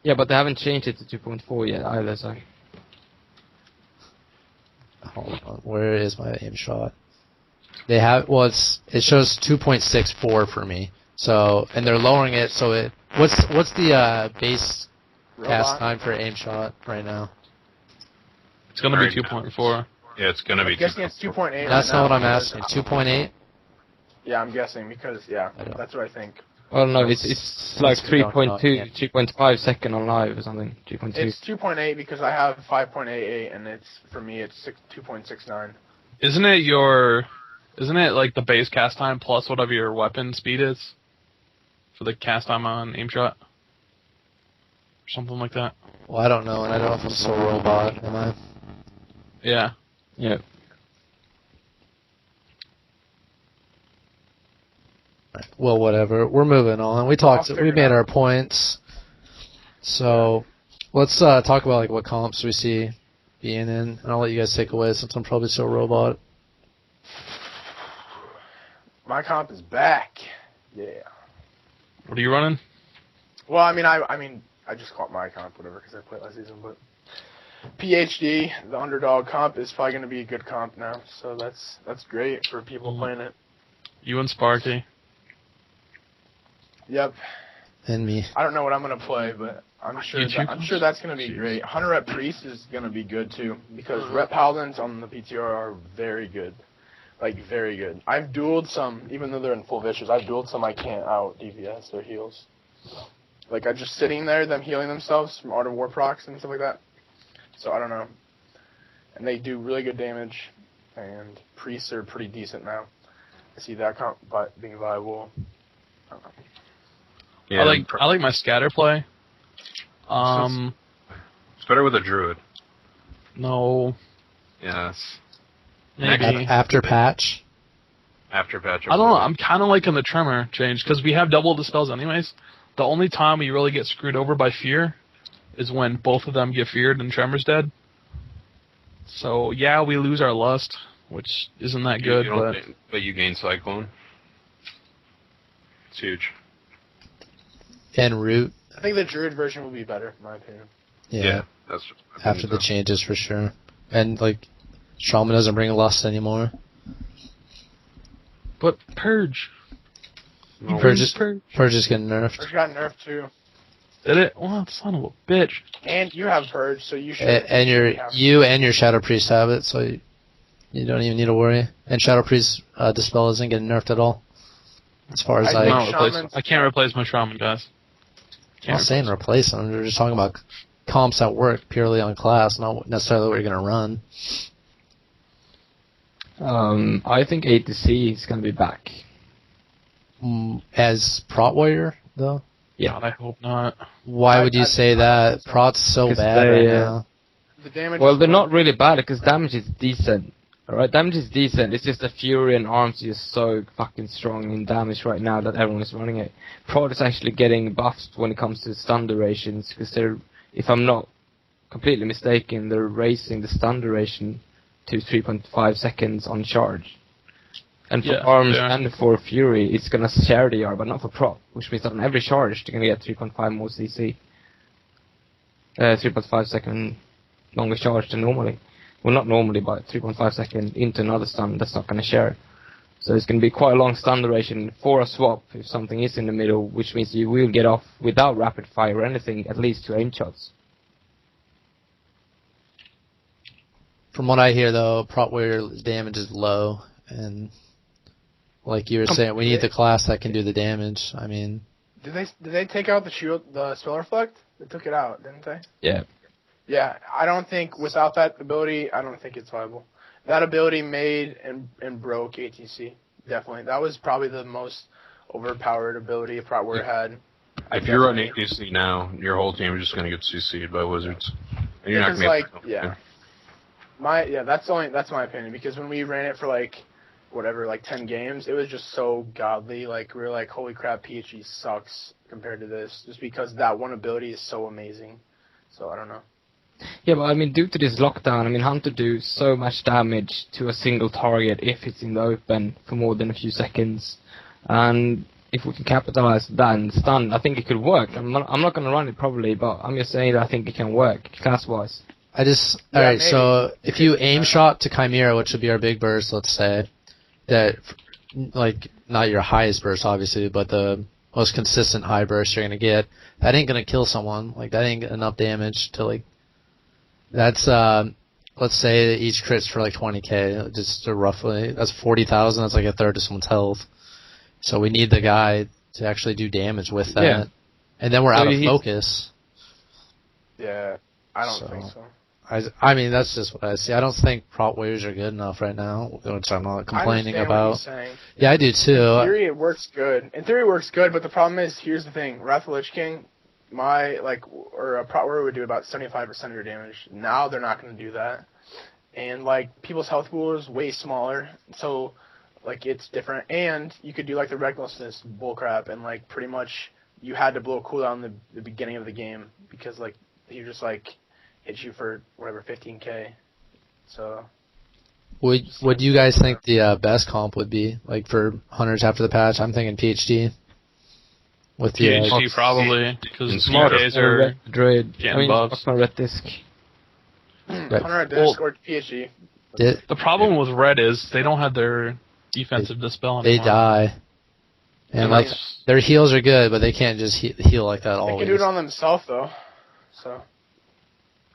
Yeah, but they haven't changed it to 2.4 yet either, so. Hold on, where is my aim shot? They have, well, it shows 2.64 for me. So, and they're lowering it, so what's the base cast Robot. time for aim shot right now? It's gonna be Right. 2.4. yeah, it's gonna be. I'm guessing it's 2.8. That's right not now what I'm because- asking. 2.8? Yeah, I'm guessing because I don't- that's what I think. Oh no, it's like we don't know, 3.2, yeah. 2.5 second on live or something. 2.2. It's 2.8 because I have 5.88 and for me it's 2.69. Isn't it like the base cast time plus whatever your weapon speed is for the cast time on aim shot? Or something like that. Well, I don't know, and I don't know if I'm still a robot, am I? Yeah. Yeah. Well, whatever. We're moving on. We made our points. So let's talk about like what comps we see being in, and I'll let you guys take away since I'm probably so robot. My comp is back. Yeah. What are you running? Well, I mean, I just caught my comp, whatever, because I played last season. But PhD, the underdog comp, is probably going to be a good comp now. So that's great for people playing it. You and Sparky. Yep. And me. I don't know what I'm going to play, but I'm sure that's going to be great. 100 rep priest is going to be good too, because rep paladins on the PTR are very good. Like, very good. I've dueled some, even though they're in full vicious, I've dueled some I can't out DPS their heals. Like, I'm just sitting there, them healing themselves from Art of War procs and stuff like that. So, I don't know. And they do really good damage, and priests are pretty decent now. I see that comp being viable. I don't know. Yeah, I like my scatter play. It's better with a druid. No. Yes. Maybe. After patch. After patch. I don't know. I'm kind of liking the tremor change because we have double dispels anyways. The only time we really get screwed over by fear is when both of them get feared and tremor's dead. So yeah, we lose our lust, which isn't that good. But you gain cyclone. It's huge. And root. I think the druid version will be better, in my opinion. Yeah. That's after the changes for sure. And like, Shaman doesn't bring lust anymore. But Purge. No. Purge is getting nerfed. Purge got nerfed too. Did it? Well, son of a bitch. And you have Purge, so you should. And you and your Shadow Priest have it, so you don't even need to worry. And Shadow Priest Dispel isn't getting nerfed at all. As far as I can't replace my Shaman, guys. I'm not saying replace them. We're just talking about comps that work purely on class, not necessarily what you're going to run. I think ATC is going to be back. As Prot Warrior, though? Yeah. God, I hope not. Why would you say that? Prot's so bad right now. The damage they're not really bad because damage is decent. Alright, damage is decent. It's just the Fury and Arms is so fucking strong in damage right now that everyone is running it. Prot is actually getting buffed when it comes to stun durations because they're, if I'm not completely mistaken, they're raising the stun duration to 3.5 seconds on charge. And for Arms and for Fury, it's gonna share the R, but not for Prot, which means that on every charge, they're gonna get 3.5 more CC. 3.5 second longer charge than normally. Well, not normally, but 3.5 seconds into another stun, that's not gonna share. So it's gonna be quite a long stun duration for a swap if something is in the middle, which means you will get off without rapid fire or anything, at least 2 aim shots. From what I hear, though, Prot Warrior damage is low, and like you were saying, we need the class that can do the damage. I mean, did they take out the shield, the spell reflect? They took it out, didn't they? Yeah. Yeah, I don't think without that ability, I don't think it's viable. That ability made and broke ATC. Definitely, that was probably the most overpowered ability a Prot Warrior had. If you're on ATC now, your whole team is just going to get CC'd by wizards. And you're not going to that's my opinion, because when we ran it for like 10 games, it was just so godly. Like, we were like, holy crap, PhD sucks compared to this, just because that one ability is so amazing. So I don't know. Yeah, but I mean, due to this lockdown, I mean, Hunter do so much damage to a single target if it's in the open for more than a few seconds, and if we can capitalize that and stun, I think it could work. I'm not going to run it probably, but I'm just saying that I think it can work class-wise. Alright, so if you aim shot to Chimera, which would be our big burst, let's say, that, like, not your highest burst, obviously, but the most consistent high burst you're going to get, that ain't going to kill someone. Like, that ain't enough damage to, like, that's, let's say each crits for, like, 20k, just roughly. That's 40,000, that's like a third of someone's health. So we need the guy to actually do damage with that. Yeah. And then we're out of focus. Yeah, I don't think so. I mean, that's just what I see. I don't think Prot Warriors are good enough right now, which I'm not complaining about. What you're saying. Yeah, I do too. In theory, it works good. But the problem is, here's the thing: Wrath of the Lich King, a Prot Warrior would do about 75% of your damage. Now they're not going to do that, and like people's health pool is way smaller. So, Like, it's different. And you could do, like, the recklessness bullcrap, and, like, pretty much you had to blow a cooldown in the beginning of the game because, like, he just, like, hit you for, whatever, 15k. So... What do you guys think the best comp would be, like, for hunters after the patch? I'm thinking PhD. With the PhD probably, because Smarter. DKs are Druid. getting buffs. Marksman red disc. Hunter at disc or PhD. The problem with red is they don't have their defensive dispel They anymore. die. And, like, their heals are good, but they can't just heal like that They always. can do it on themselves, though. So...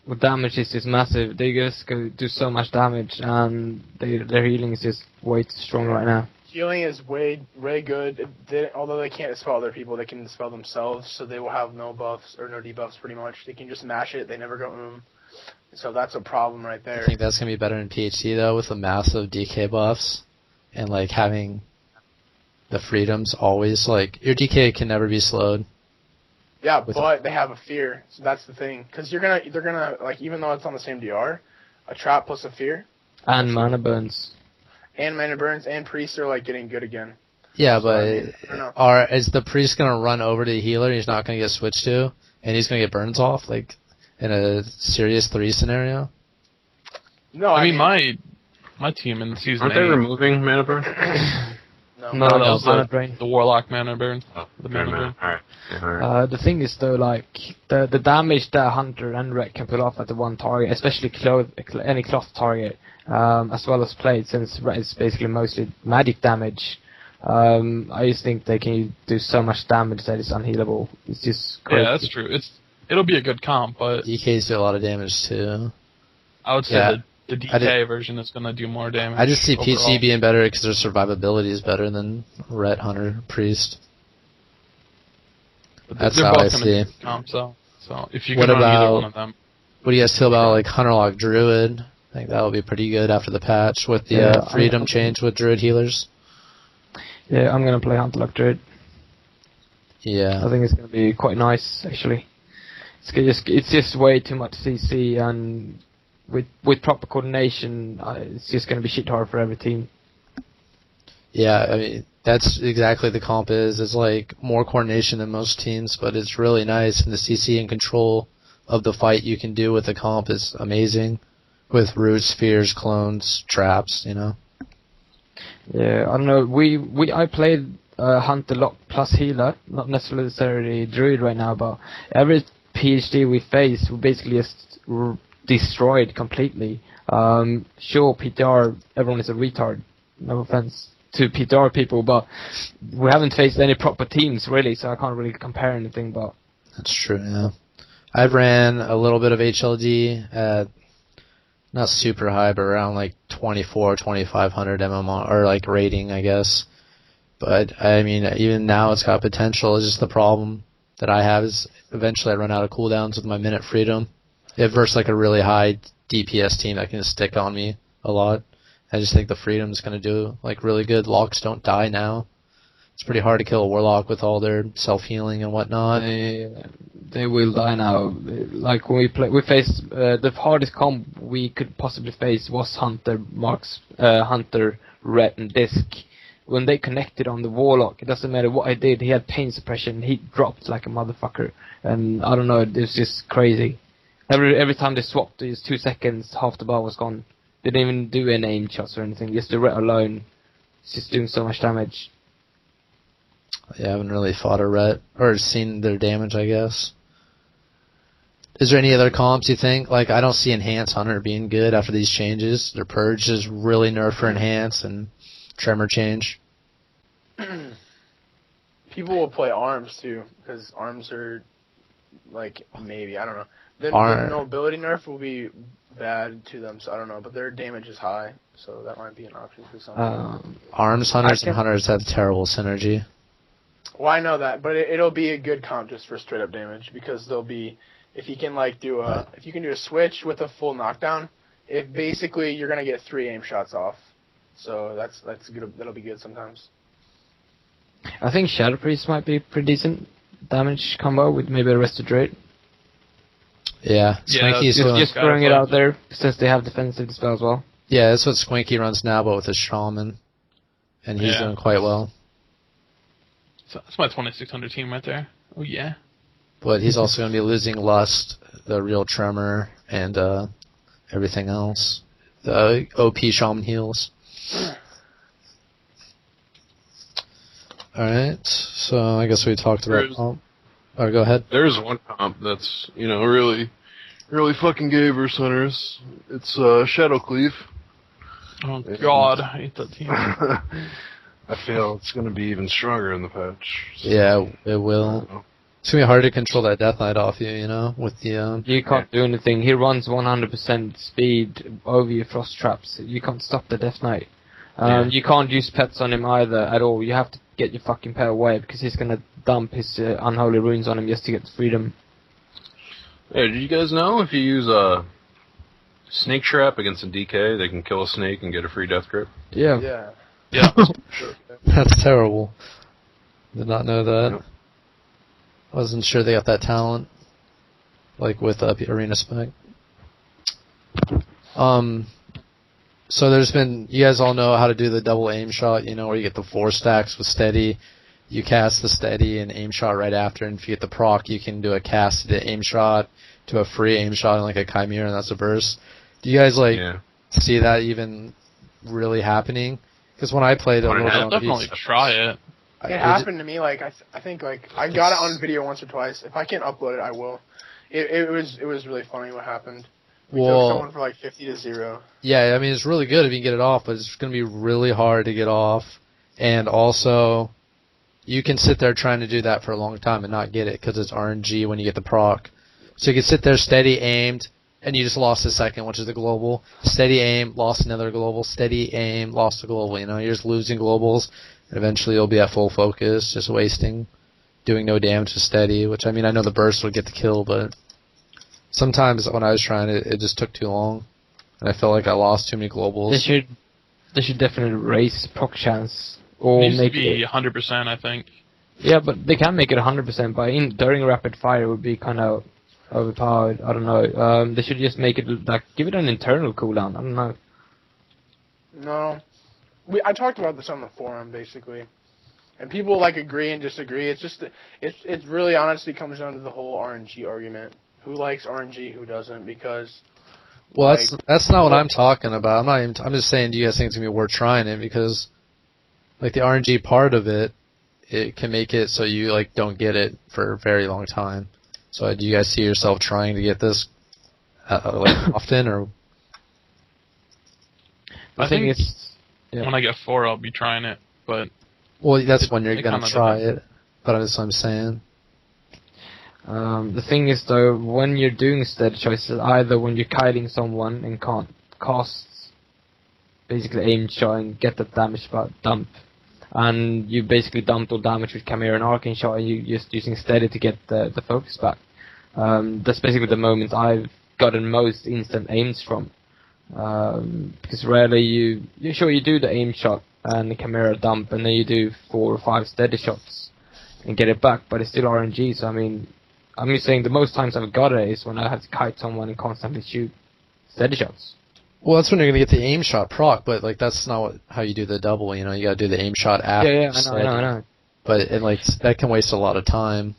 With damage is just massive. They just go do so much damage, and their healing is just way too strong right now. Healing is way good. Although they can't dispel other people, they can dispel themselves, so they will have no buffs or no debuffs pretty much. They can just mash it. They never go So that's a problem right there. I think that's going to be better in PhD, though, with the massive DK buffs and, like, having the freedoms always. Like, your DK can never be slowed. Yeah, but they have a fear, so that's the thing. Because they're gonna, like, even though it's on the same DR, a trap plus a fear. And mana burns. And mana burns and priests are, like, getting good again. Yeah, So, but I don't know. is the priest going to run over to the healer he's not going to get switched to, and he's going to get burns off, like, in a serious 3 scenario? No, I mean my team in season Aren't 8. they removing mana burn? No, that no, was mana drain. the warlock mana burn. Oh, The fair mana burn. enough. Alright. Yeah, alright. The thing is though, like the damage that Hunter and Ret can pull off at the one target, especially any cloth target, as well as plate, since Ret is basically mostly magic damage. I just think they can do so much damage that it's unhealable. It's just crazy. Yeah, that's true. It'll be a good comp, but DKs do a lot of damage, too. I would say Yeah. the DK version is going to do more damage. I just see overall. PC being better because their survivability is better than Ret, Hunter, Priest. But That's they're how I both gonna see. do comp, so if you What can run either about- one of them. What do you guys feel about, like, Hunterlock Druid? I think that'll be pretty good after the patch with the Yeah, freedom change with Druid healers. Yeah, I'm gonna play Hunter Druid. I Yeah. think it's gonna be quite nice actually. It's just way too much CC, and with proper coordination, it's just gonna be shit hard for every team. Yeah, I mean, that's exactly the comp is. It's like more coordination than most teams, but it's really nice, and the CC and control of the fight you can do with the comp is amazing. With roots, spheres, clones, traps, you know. Yeah, I don't know. I played Hunter Lock plus healer, not necessarily Druid right now, but every PhD we face, we basically just destroyed completely. Sure, PTR, everyone is a retard. No offense to PTR people, but we haven't faced any proper teams really, so I can't really compare anything. But That's true, yeah. I've ran a little bit of HLD at not super high, but around like 2,500 MMR, or like rating, I guess. But, I mean, even now it's got potential. It's just the problem that I have is eventually I run out of cooldowns with my minute freedom. If versus like a really high DPS team that can just stick on me a lot. I just think the freedom's going to do like really good. Locks don't die now. It's pretty hard to kill a warlock with all their self-healing and whatnot. they will die now. Like when we faced the hardest comp we could possibly face was Hunter, Hunter, Red, and Disc. When they connected on the warlock, it doesn't matter what I did. He had pain suppression. He dropped like a motherfucker, and I don't know. It was just crazy. Every time they swapped, it was 2 seconds. Half the bar was gone. They didn't even do any aim shots or anything. Just the Ret alone. It's just doing so much damage. Yeah, I haven't really fought a Ret or seen their damage, I guess. Is there any other comps you think? Like, I don't see Enhance Hunter being good after these changes. Their Purge is really nerfed for Enhance and Tremor change. People will play arms too, because arms are like maybe I don't know. The nobility nerf will be bad to them, so I don't know. But their damage is high, so that might be an option for some. Arms Hunters and Hunters have terrible synergy. Well, I know that, but it'll be a good comp just for straight up damage because they'll be if you can like do a if you can do a switch with a full knockdown, if basically you're gonna get 3 aim shots off. So that's good. That'll be good sometimes. I think Shadow Priest might be pretty decent damage combo with maybe Arrested Druid. Yeah, Swanky's doing. Just throwing it out there since they have defensive dispel as well. Yeah, that's what Swanky runs now, but with his Shaman. and he's Yeah. doing quite well. So that's my 2600 team right there. Oh yeah. But he's also going to be losing Lust, the real Tremor, and everything else. The OP Shaman heals. Alright, so I guess we talked about... Oh, go ahead. There's one comp that's, really fucking gay versus hunters. It's Shadow Glyph. Oh god, I hate that team. I feel it's going to be even stronger in the patch. So, Yeah, it will. It's going to be hard to control that Death Knight off you, with the... You can't do anything. He runs 100% speed over your frost traps. You can't stop the Death Knight. You can't use pets on him either at all. You have to get your fucking pet away because he's going to dump his unholy runes on him just to get freedom. Hey, did you guys know if you use a snake trap against a DK, they can kill a snake and get a free death grip? Yeah. Yeah. Yeah. That's terrible. Did not know that. Yep. I wasn't sure they got that talent, like with Arena Spec. So there's been, you guys all know how to do the double aim shot, where you get the 4 stacks with steady. You cast the steady and aim shot right after, and if you get the proc, you can do a cast to aim shot to a free aim shot in like a Chimera, and that's a burst. Do you guys see that even really happening? Because when I played, I'll definitely try it. It happened to me. Like I think like I got it on video once or twice. If I can't upload it, I will. It was really funny what happened. We took someone for like 50 to 0. Yeah, I mean it's really good if you can get it off, but it's going to be really hard to get off. And also, you can sit there trying to do that for a long time and not get it because it's RNG when you get the proc. So you can sit there steady aimed, and you just lost a second, which is the global. Steady aim, lost another global. Steady aim, lost a global. You're just losing globals. And eventually you'll be at full focus, just wasting, doing no damage to steady, which, I mean, I know the burst would get the kill, but sometimes when I was trying it just took too long, and I felt like I lost too many globals. They should definitely raise proc chance, or It needs to make be it 100%, I think. Yeah, but they can make it 100%, but during rapid fire it would be kind of overpowered. I don't know. They should just make it like give it an internal cooldown. I don't know. No. I talked about this on the forum basically, and people like agree and disagree. It's just it really honestly comes down to the whole RNG argument. Who likes RNG? Who doesn't? Because that's not what I'm talking about. I'm just saying, do you guys think it's gonna be worth trying it? Because like the RNG part of it can make it so you like don't get it for a very long time. So do you guys see yourself trying to get this often or? I think when I get 4, I'll be trying it, but... Well, that's when you're going to try it, but that's what I'm saying. The thing is, though, when you're doing steady choices, either when you're kiting someone and can't cast, basically aim shot and get the damage but dump, and you basically dumped all damage with Chimera and Arcane shot, and you're just using steady to get the focus back. That's basically the moment I've gotten most instant aims from. Because rarely you do the aim shot and the Chimera dump, and then you do 4 or 5 steady shots and get it back, but it's still RNG. So I mean, I'm just saying the most times I've got it is when I have to kite someone and constantly shoot steady shots. Well, that's when you're gonna get the aim shot proc, but like that's not how you do the double. You gotta do the aim shot after. Yeah, I know. But that can waste a lot of time.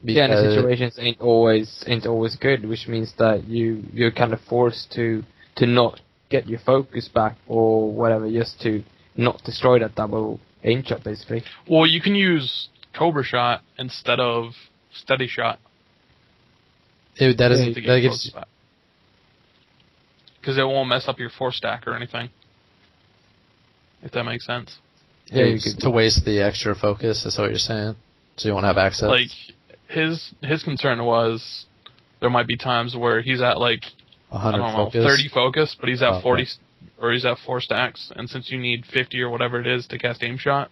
Yeah, and the situations ain't always good, which means that you're kind of forced to not get your focus back or whatever, just to not destroy that double aim shot, basically. Well, you can use Cobra shot instead of steady shot. Because it won't mess up your 4 stack or anything. If that makes sense. Yeah, to waste the extra focus. That's what you're saying. So you won't have access. Like. His concern was there might be times where he's at like 30 focus, but he's at 40 or he's at 4 stacks, and since you need 50 or whatever it is to cast aim shot,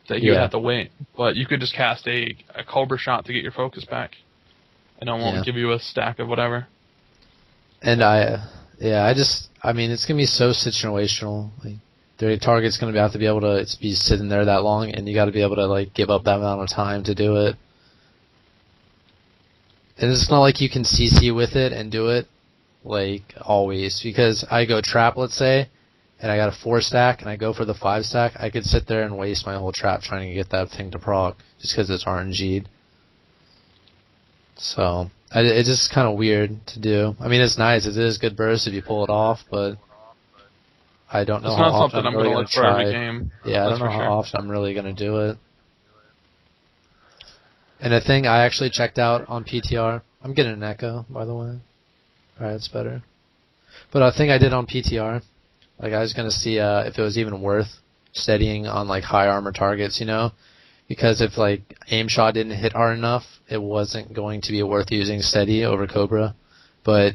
that you have to wait. But you could just cast a Cobra shot to get your focus back, and it won't give you a stack of whatever. And I mean it's gonna be so situational. Like the target's gonna have to be able to be sitting there that long, and you got to be able to like give up that amount of time to do it. And it's not like you can CC with it and do it, like, always. Because I go trap, let's say, and I got a 4 stack, and I go for the 5 stack, I could sit there and waste my whole trap trying to get that thing to proc, just because it's RNG'd. So, it's just kind of weird to do. I mean, it's nice. It is good burst if you pull it off, but I don't know It's how not often something I'm really going to going look to for every try. game. Yeah, I don't know how often I'm really going to do it. And a thing I actually checked out on PTR, I'm getting an echo, by the way. Alright, it's better. But a thing I did on PTR, like I was going to see if it was even worth steadying on like high armor targets, you know? Because if like aim shot didn't hit hard enough, it wasn't going to be worth using steady over Cobra. But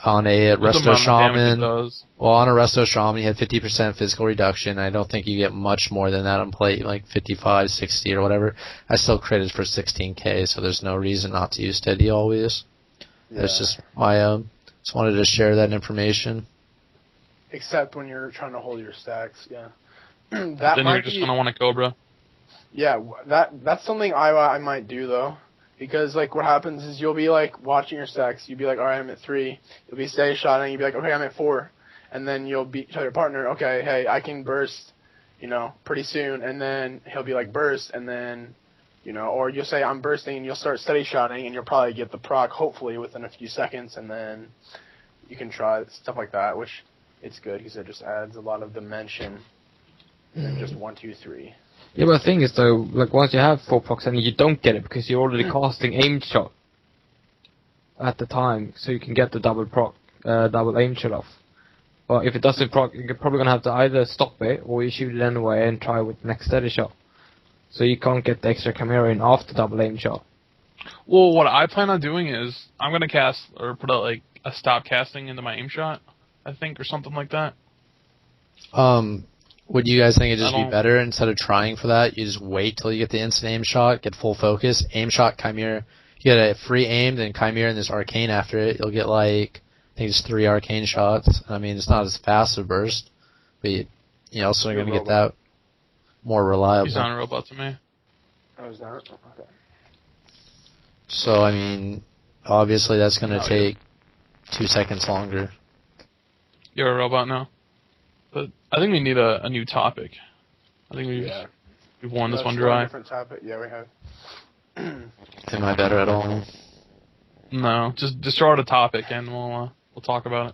on a Resto Shaman, well, on a Resto Shaman, you had 50% physical reduction. I don't think you get much more than that on plate, like 55, 60 or whatever. I still critted for 16k, so there's no reason not to use steady always. Yeah. That's just my just wanted to share that information. Except when you're trying to hold your stacks, yeah. Then you're just gonna want a Cobra. Yeah, that's something I might do though, because like what happens is you'll be like watching your stacks, you'll be like, all right, I'm at 3, you'll be steady shotting, you'll be like, okay, I'm at 4, and then you'll tell your partner, okay, hey, I can burst, you know, pretty soon, and then he'll be like burst, and then, you know, or you'll say I'm bursting, and you'll start steady shotting, and you'll probably get the proc hopefully within a few seconds, and then you can try stuff like that, which it's good because it just adds a lot of dimension than just 1, 2, 3. Yeah, but the thing is though, like once you have 4 procs and you don't get it because you're already casting aim shot at the time, so you can get the double aim shot off. But if it doesn't proc, you're probably gonna have to either stop it or you shoot it anyway and try with the next steady shot. So you can't get the extra camera in after double aim shot. Well, what I plan on doing is I'm gonna cast or put like a stop casting into my aim shot, I think, or something like that. Would you guys think it'd just be better instead of trying for that? You just wait till you get the instant aim shot, get full focus, aim shot, Chimera. You get a free aim, then Chimera and this arcane after it. You'll get like, I think it's 3 arcane shots. I mean, it's not as fast a burst, but you also are going to get that more reliable. He's not a robot to me. Oh, is that? Okay. So, I mean, obviously that's going to take 2 seconds longer. You're a robot now. But I think we need a new topic. I think we've worn this one dry. Different topic. Yeah, we have. Am I better at all? No, just throw out a topic and we'll talk about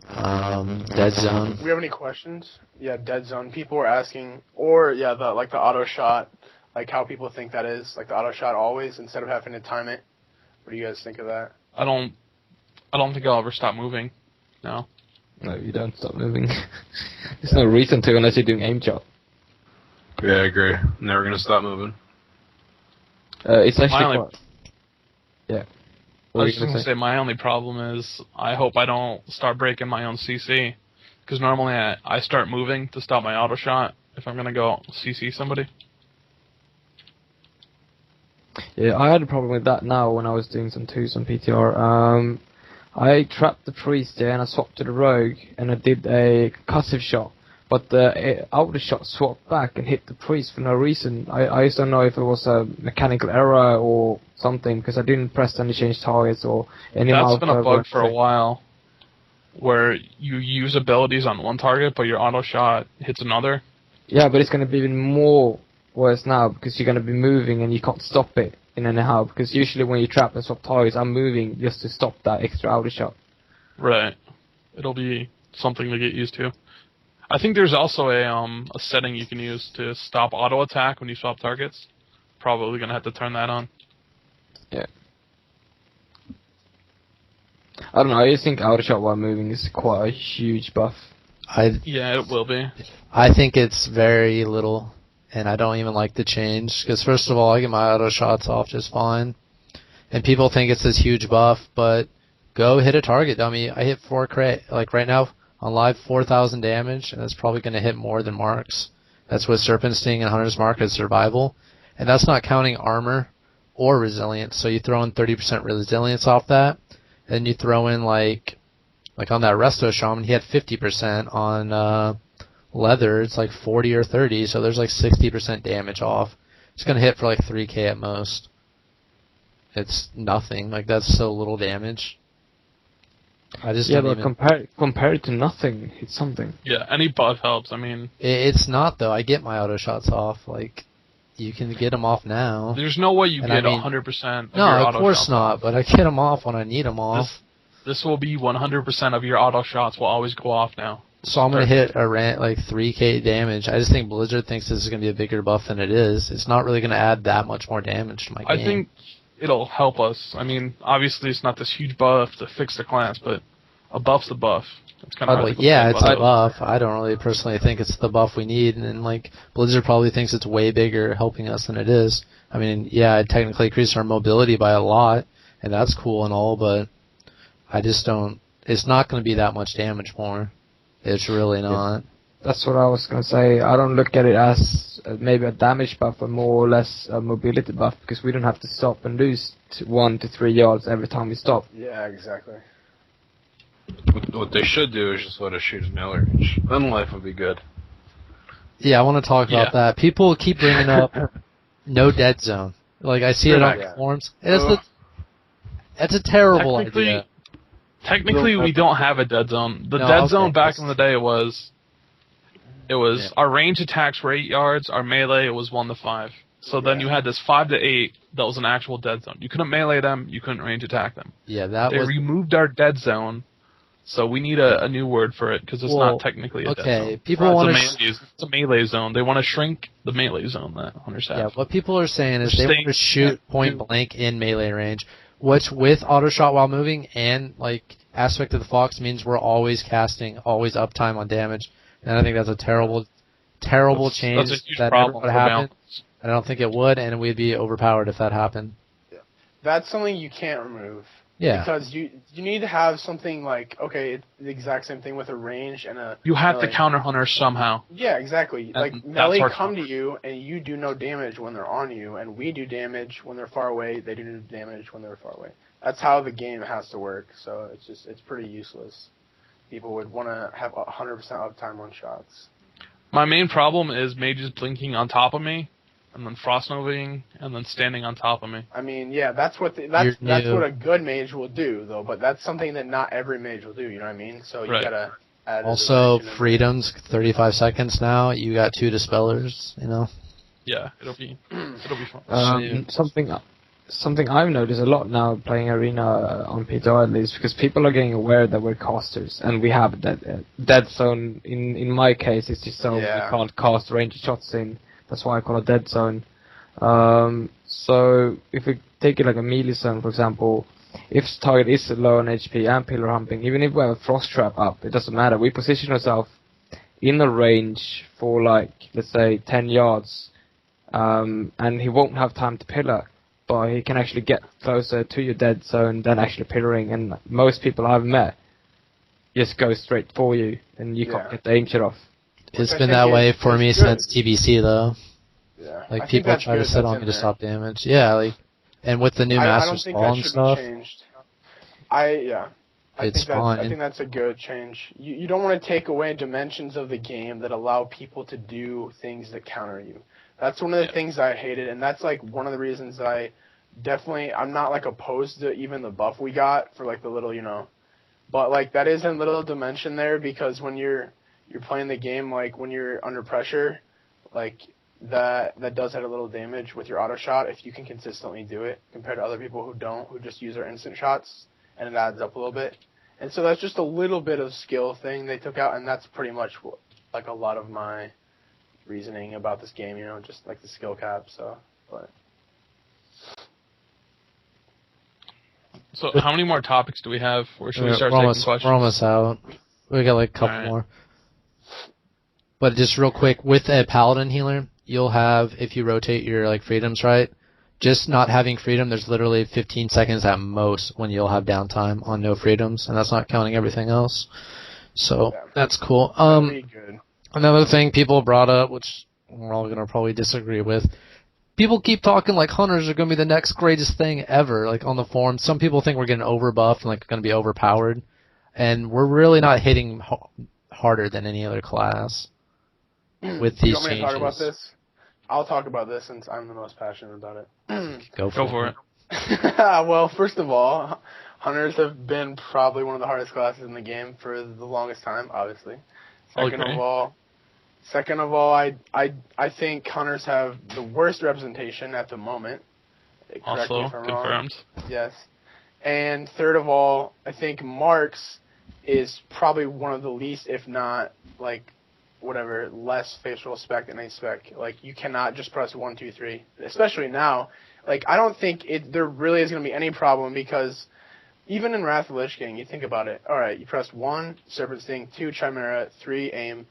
it. Dead zone. We have any questions? Yeah, dead zone. People were asking, or the auto shot, like how people think that is, like the auto shot always instead of having to time it. What do you guys think of that? I don't think I'll ever stop moving. No. No, you don't stop moving. There's no reason to unless you're doing aim shot. Yeah, I agree. Never gonna stop moving. It's actually yeah. I was just gonna say my only problem is I hope I don't start breaking my own CC, because normally I start moving to stop my auto shot if I'm gonna go CC somebody. Yeah, I had a problem with that now when I was doing some 2s on PTR. I trapped the priest there and I swapped to the rogue and I did a concussive shot, but the outer shot swapped back and hit the priest for no reason. I just don't know if it was a mechanical error or something, because I didn't press any change targets or any. That's been a bug for a while, where you use abilities on one target but your auto shot hits another. Yeah, but it's going to be even more worse now because you're going to be moving and you can't stop it in anyhow, because usually when you trap and swap targets, I'm moving just to stop that extra outer shot. Right. It'll be something to get used to. I think there's also a setting you can use to stop auto attack when you swap targets. Probably gonna have to turn that on. Yeah. I don't know, I just think outer shot while moving is quite a huge buff. Yeah, it will be. I think it's very little. And I don't even like the change, because first of all, I get my auto shots off just fine. And people think it's this huge buff, but go hit a target, dummy. I hit 4 crit, like right now on live, 4,000 damage, and that's probably going to hit more than Marks. That's with Serpent Sting and Hunter's Mark as survival. And that's not counting armor or resilience. So you throw in 30% resilience off that, and you throw in like on that Resto Shaman, he had 50% on leather, it's like 40 or 30, so there's like 60% damage off. It's going to hit for like 3k at most. It's nothing. Like, that's so little damage. I just Yeah, don't but even. compared to nothing, it's something. Yeah, any buff helps. I mean, It's not though. I get my auto shots off. Like, you can get them off now. there's no way you And I get mean, 100% of No, your of auto course shots not. off. But I get them off when I need them off. This will be 100% of your auto shots will always go off now. So I'm gonna hit a rant like 3k damage. I just think Blizzard thinks this is gonna be a bigger buff than it is. It's not really gonna add that much more damage to my game. I think it'll help us. I mean, obviously it's not this huge buff to fix the class, but a buff's a buff. It's kind of hard to complain yeah, it's about a those. buff. I don't really personally think it's the buff we need, and like Blizzard probably thinks it's way bigger helping us than it is. I mean, yeah, it technically increased our mobility by a lot, and that's cool and all, but I just don't. It's not going to be that much damage more. It's really not. That's what I was gonna say. I don't look at it as maybe a damage buff, but more or less a mobility buff, because we don't have to stop and lose 1 to 3 yards every time we stop. Yeah, exactly. What they should do is just let us shoot an melee range. Then life would be good. Yeah, I want to talk about that. People keep bringing up no dead zone. Like I see it on Yeah. forums. It's a terrible idea. Technically, we don't have a dead zone. The No, dead okay. zone back in the day was our range attacks were 8 yards, our melee was 1 to 5. So then you had this 5 to 8 that was an actual dead zone. You couldn't melee them, you couldn't range attack them. Yeah, that They was removed our dead zone, so we need a new word for it because it's not technically a dead zone. Okay, people want to. It's a melee zone. They want to shrink the melee zone that hunters have. Yeah, what people are saying is They're they want to shoot point blank in melee range, which with auto shot while moving and like aspect of the fox means we're always casting, always uptime on damage, and I think that's a terrible change That's a huge that never problem would for happen. balance. I don't think it would, and we'd be overpowered if that happened. That's something you can't remove. Yeah. Because you need to have something like, okay, it's the exact same thing with a range and a... You have to melee. counter hunters somehow. Yeah, exactly. And Like, that's melee our come problem. to you, and you do no damage when they're on you, and we do damage when they're far away, they do no damage when they're far away. That's how the game has to work, so it's pretty useless. People would want to have 100% uptime on shots. My main problem is mages blinking on top of me, and then frost novaing, and then standing on top of me. I mean, yeah, that's what that's new. what a good mage will do, though. But that's something that not every mage will do. You know what I mean? So you Right. gotta add. Also, a dimension in freedoms, 35 seconds now. You got 2 dispellers. You know. Yeah, it'll be fun. Something I've noticed a lot now playing Arena on PTO at least, because people are getting aware that we're casters and we have that dead zone. In my case, it's just so Yeah. we can't cast range shots in. That's why I call it dead zone. So if we take it like a melee zone, for example, if the target is low on HP and pillar humping, even if we have a frost trap up, it doesn't matter. We position ourselves in a range for like, let's say 10 yards, and he won't have time to pillar, but he can actually get closer to your dead zone than actually pillaring, and most people I've met just go straight for you, and you can't get the aim shot off. It's I been think that way for me it's good. since TBC though. Yeah. Like I think people that's try to good sit that's on in me to there. stop damage. Yeah, like, and with the new I don't Master think Spawn that and should stuff, be changed. It's fine. I think that's a good change. You don't want to take away dimensions of the game that allow people to do things that counter you. That's one of the things I hated, and that's like one of the reasons that I'm not like opposed to even the buff we got for like the little, but like that is a little dimension there, because when you're playing the game, like when you're under pressure, like that does add a little damage with your auto shot if you can consistently do it compared to other people who just use their instant shots, and it adds up a little bit. And so that's just a little bit of skill thing they took out, and that's pretty much like a lot of my reasoning about this game, just like the skill cap. So how many more topics do we have, or should we start we're taking almost, questions? we're almost out. We got like a couple Alright. more. But just real quick, with a paladin healer, you'll have, if you rotate your like freedoms right, just not having freedom, there's literally 15 seconds at most when you'll have downtime on no freedoms, and that's not counting everything else. So that's cool. Pretty good. Another thing people brought up, which we're all gonna probably disagree with, people keep talking like hunters are gonna be the next greatest thing ever. Like on the forum, some people think we're getting overbuffed and like gonna be overpowered, and we're really not hitting harder than any other class with You these want me to changes. talk about this? I'll talk about this since I'm the most passionate about it. Go for it. Go for it. Well, first of all, Hunters have been probably one of the hardest classes in the game for the longest time, obviously. Second Okay. of all, I think hunters have the worst representation at the moment. Correct me Also if I'm confirmed. wrong. Yes. And third of all, I think Marks is probably one of the least, if not like whatever, less facial spec than a spec. Like you cannot just press 1, 2, 3, especially now. Like I don't think there really is going to be any problem because even in Wrath of Lich King, you think about it. All right, you press 1, Serpent Sting, 2, Chimera, 3, Aim,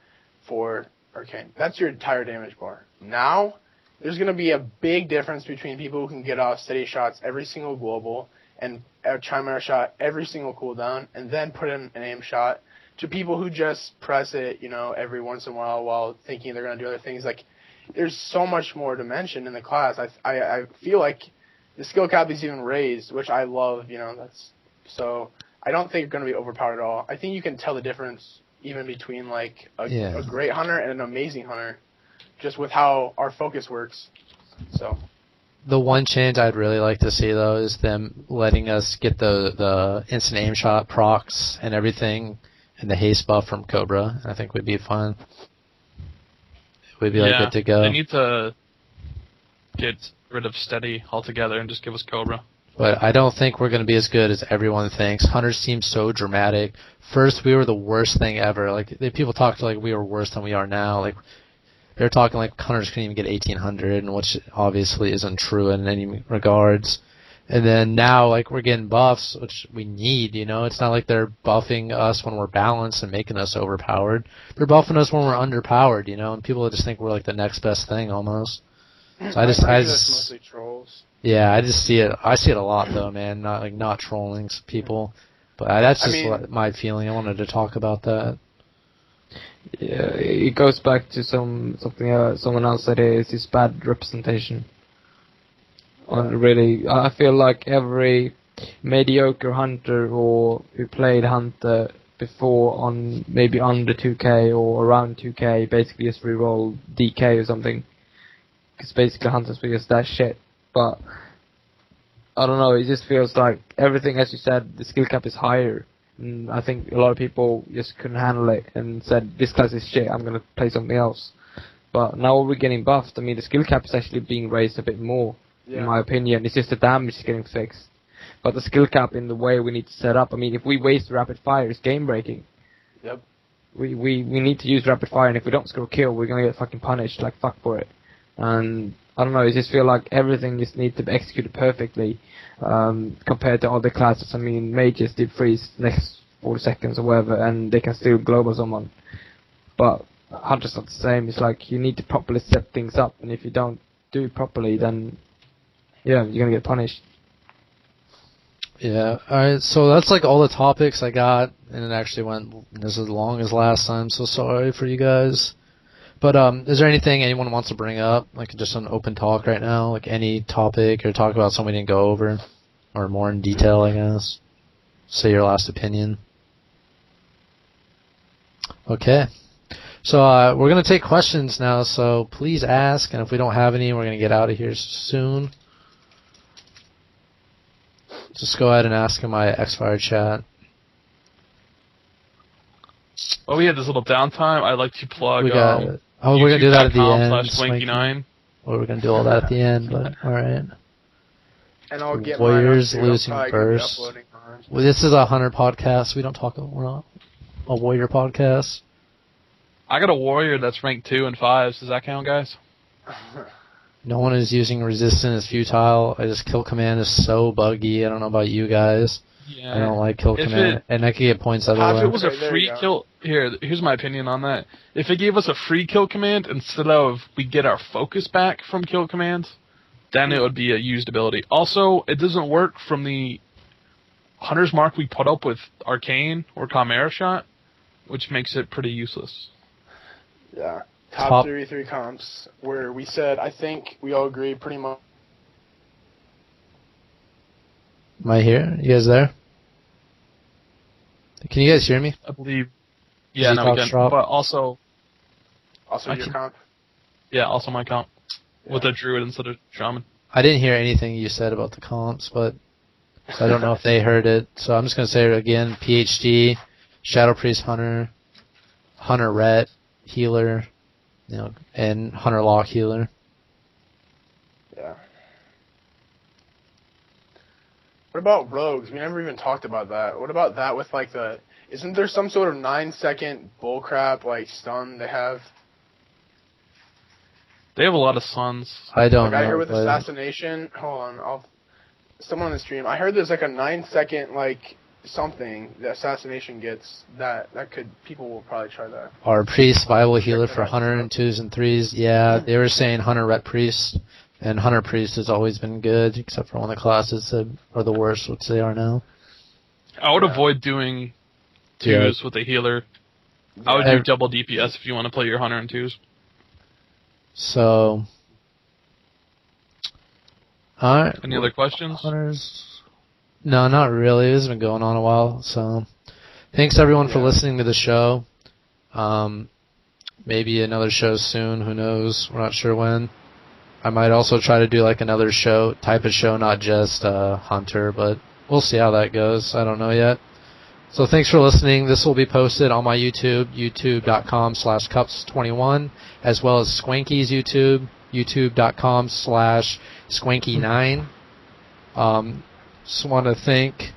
4, Arcane. That's your entire damage bar. Now, there's going to be a big difference between people who can get off steady shots every single global and a Chimera shot every single cooldown and then put in an Aim shot to people who just press it, every once in a while thinking they're going to do other things. Like, there's so much more dimension in the class. I feel like the skill cap is even raised, which I love, So I don't think it's going to be overpowered at all. I think you can tell the difference even between like a great hunter and an amazing hunter, just with how our focus works. So The one change I'd really like to see though is them letting us get the instant aim shot procs and everything and the haste buff from Cobra. I think would be fun. We'd be like good to go. They need to get rid of steady altogether and just give us Cobra. But I don't think we're going to be as good as everyone thinks. Hunters seem so dramatic. First, we were the worst thing ever. Like people talked like we were worse than we are now. Like they're talking like Hunters couldn't even get 1800, and which obviously isn't true in any regards. And then now, like we're getting buffs, which we need. It's not like they're buffing us when we're balanced and making us overpowered. They're buffing us when we're underpowered. And people just think we're like the next best thing almost. So I just that's mostly trolls. Yeah, I just see it. I see it a lot though, man. Not trolling people, but that's just my feeling. I wanted to talk about that. Yeah, it goes back to something someone else said. It's bad representation. I feel like every mediocre hunter or who played hunter before on maybe under 2k or around 2k basically just reroll DK or something. Because basically hunters because that shit. But I don't know, it just feels like everything, as you said, the skill cap is higher. And I think a lot of people just couldn't handle it and said, this class is shit, I'm going to play something else. But now we're getting buffed. The skill cap is actually being raised a bit more, in my opinion. It's just the damage is getting fixed. But the skill cap in the way we need to set up, if we waste rapid fire, it's game breaking. Yep. We need to use rapid fire, and if we don't score a kill, we're going to get fucking punished, like fuck for it. And I don't know, I just feel like everything just needs to be executed perfectly compared to other classes. Mages did freeze next 40 seconds or whatever, and they can still global someone. But Hunter's not the same. It's like you need to properly set things up, and if you don't do it properly, then you're going to get punished. Yeah, alright, so that's like all the topics I got, and it actually went as long as last time, so sorry for you guys. But is there anything anyone wants to bring up, like just an open talk right now, like any topic, or talk about something we didn't go over, or more in detail, I guess? Say your last opinion. Okay. So we're going to take questions now, so please ask, and if we don't have any, we're going to get out of here soon. Just go ahead and ask in my Xfire chat. Well, we had this little downtime. I'd like to plug. We're gonna do that at the end. /Swanky9. Or we're gonna do all that at the end, but all right. And I'll get Warriors mine up losing too. first. Well, this is a Hunter podcast. We don't talk. We're not a Warrior podcast. I got a Warrior that's ranked 2 and 5. Does that count, guys? No one is using resistance. It's futile. This kill command is so buggy. I don't know about you guys. Yeah. I don't like kill command, and I could get points If otherwise. it was a free kill, here's my opinion on that. If it gave us a free kill command instead of we get our focus back from kill commands, then it would be a used ability. Also, it doesn't work from the Hunter's Mark we put up with Arcane or Chimera Shot, which makes it pretty useless. Yeah. Top 33 comps, where we said, I think we all agree pretty much. Am I here? You guys there? Can you guys hear me? I believe. Yeah, no, we can. Drop? But also Your comp? Yeah, also my comp. With a druid instead of shaman. I didn't hear anything you said about the comps, but So I don't know if they heard it. So I'm just gonna say it again: PhD, Shadow Priest Hunter, Hunter Ret Healer, and Hunter Lock Healer. Yeah. What about rogues? We never even talked about that. What about that with like the? Isn't there some sort of 9-second bullcrap like stun they have? They have a lot of suns. I don't know. I heard with but assassination. Hold on, someone on the stream. I heard there's like a 9-second like something the assassination gets that people will probably try that. Our priest survival healer Check for that out. Hunter and 2s and 3s. Yeah, they were saying Hunter Ret Priest, and Hunter Priest has always been good, except for one of the classes that are the worst, which they are now. I would avoid doing 2s with a healer. I would do double DPS if you want to play your Hunter and 2s. So, alright. Any other questions? Hunters? No, not really. This has been going on a while. So, thanks everyone for listening to the show. Maybe another show soon. Who knows? We're not sure when. I might also try to do like another type of show, not just Hunter, but we'll see how that goes. I don't know yet. So thanks for listening. This will be posted on my YouTube, youtube.com/Cupz21, as well as Swanky's YouTube, youtube.com/Swanky9. Just want to thank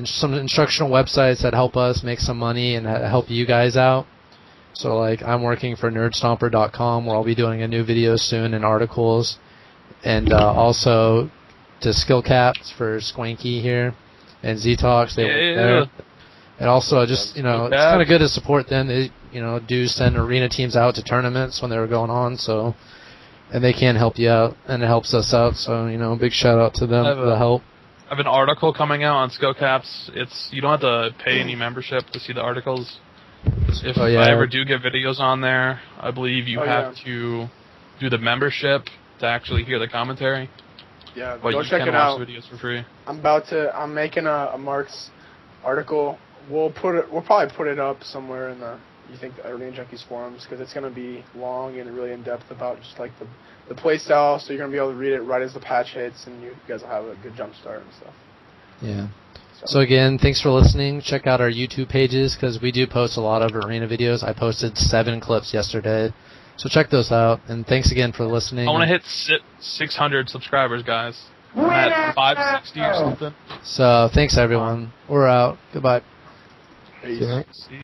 some instructional websites that help us make some money and help you guys out. So like I'm working for nerdstomper.com, where I'll be doing a new video soon and articles, and also to Skillcaps for Swanky here. And Zetox, they were there. And also, just, it's kind of good to support them. They, do send arena teams out to tournaments when they were going on, so, and they can help you out, and it helps us out, so, big shout out to them for the help. I have an article coming out on Skillcaps. You don't have to pay any membership to see the articles. If I ever do get videos on there, I believe you have to do the membership to actually hear the commentary. Yeah, but go you check can it watch out. the videos for free. I'm making a Marks article. We'll probably put it up somewhere in the Arena Junkies forums, because it's gonna be long and really in depth about just like the play style. So you're gonna be able to read it right as the patch hits, and you guys will have a good jump start and stuff. Yeah. So again, thanks for listening. Check out our YouTube pages, because we do post a lot of arena videos. I posted 7 clips yesterday. So check those out, and thanks again for listening. I want to hit 600 subscribers, guys. I'm at 560 or something. So thanks everyone. We're out. Goodbye. Peace. See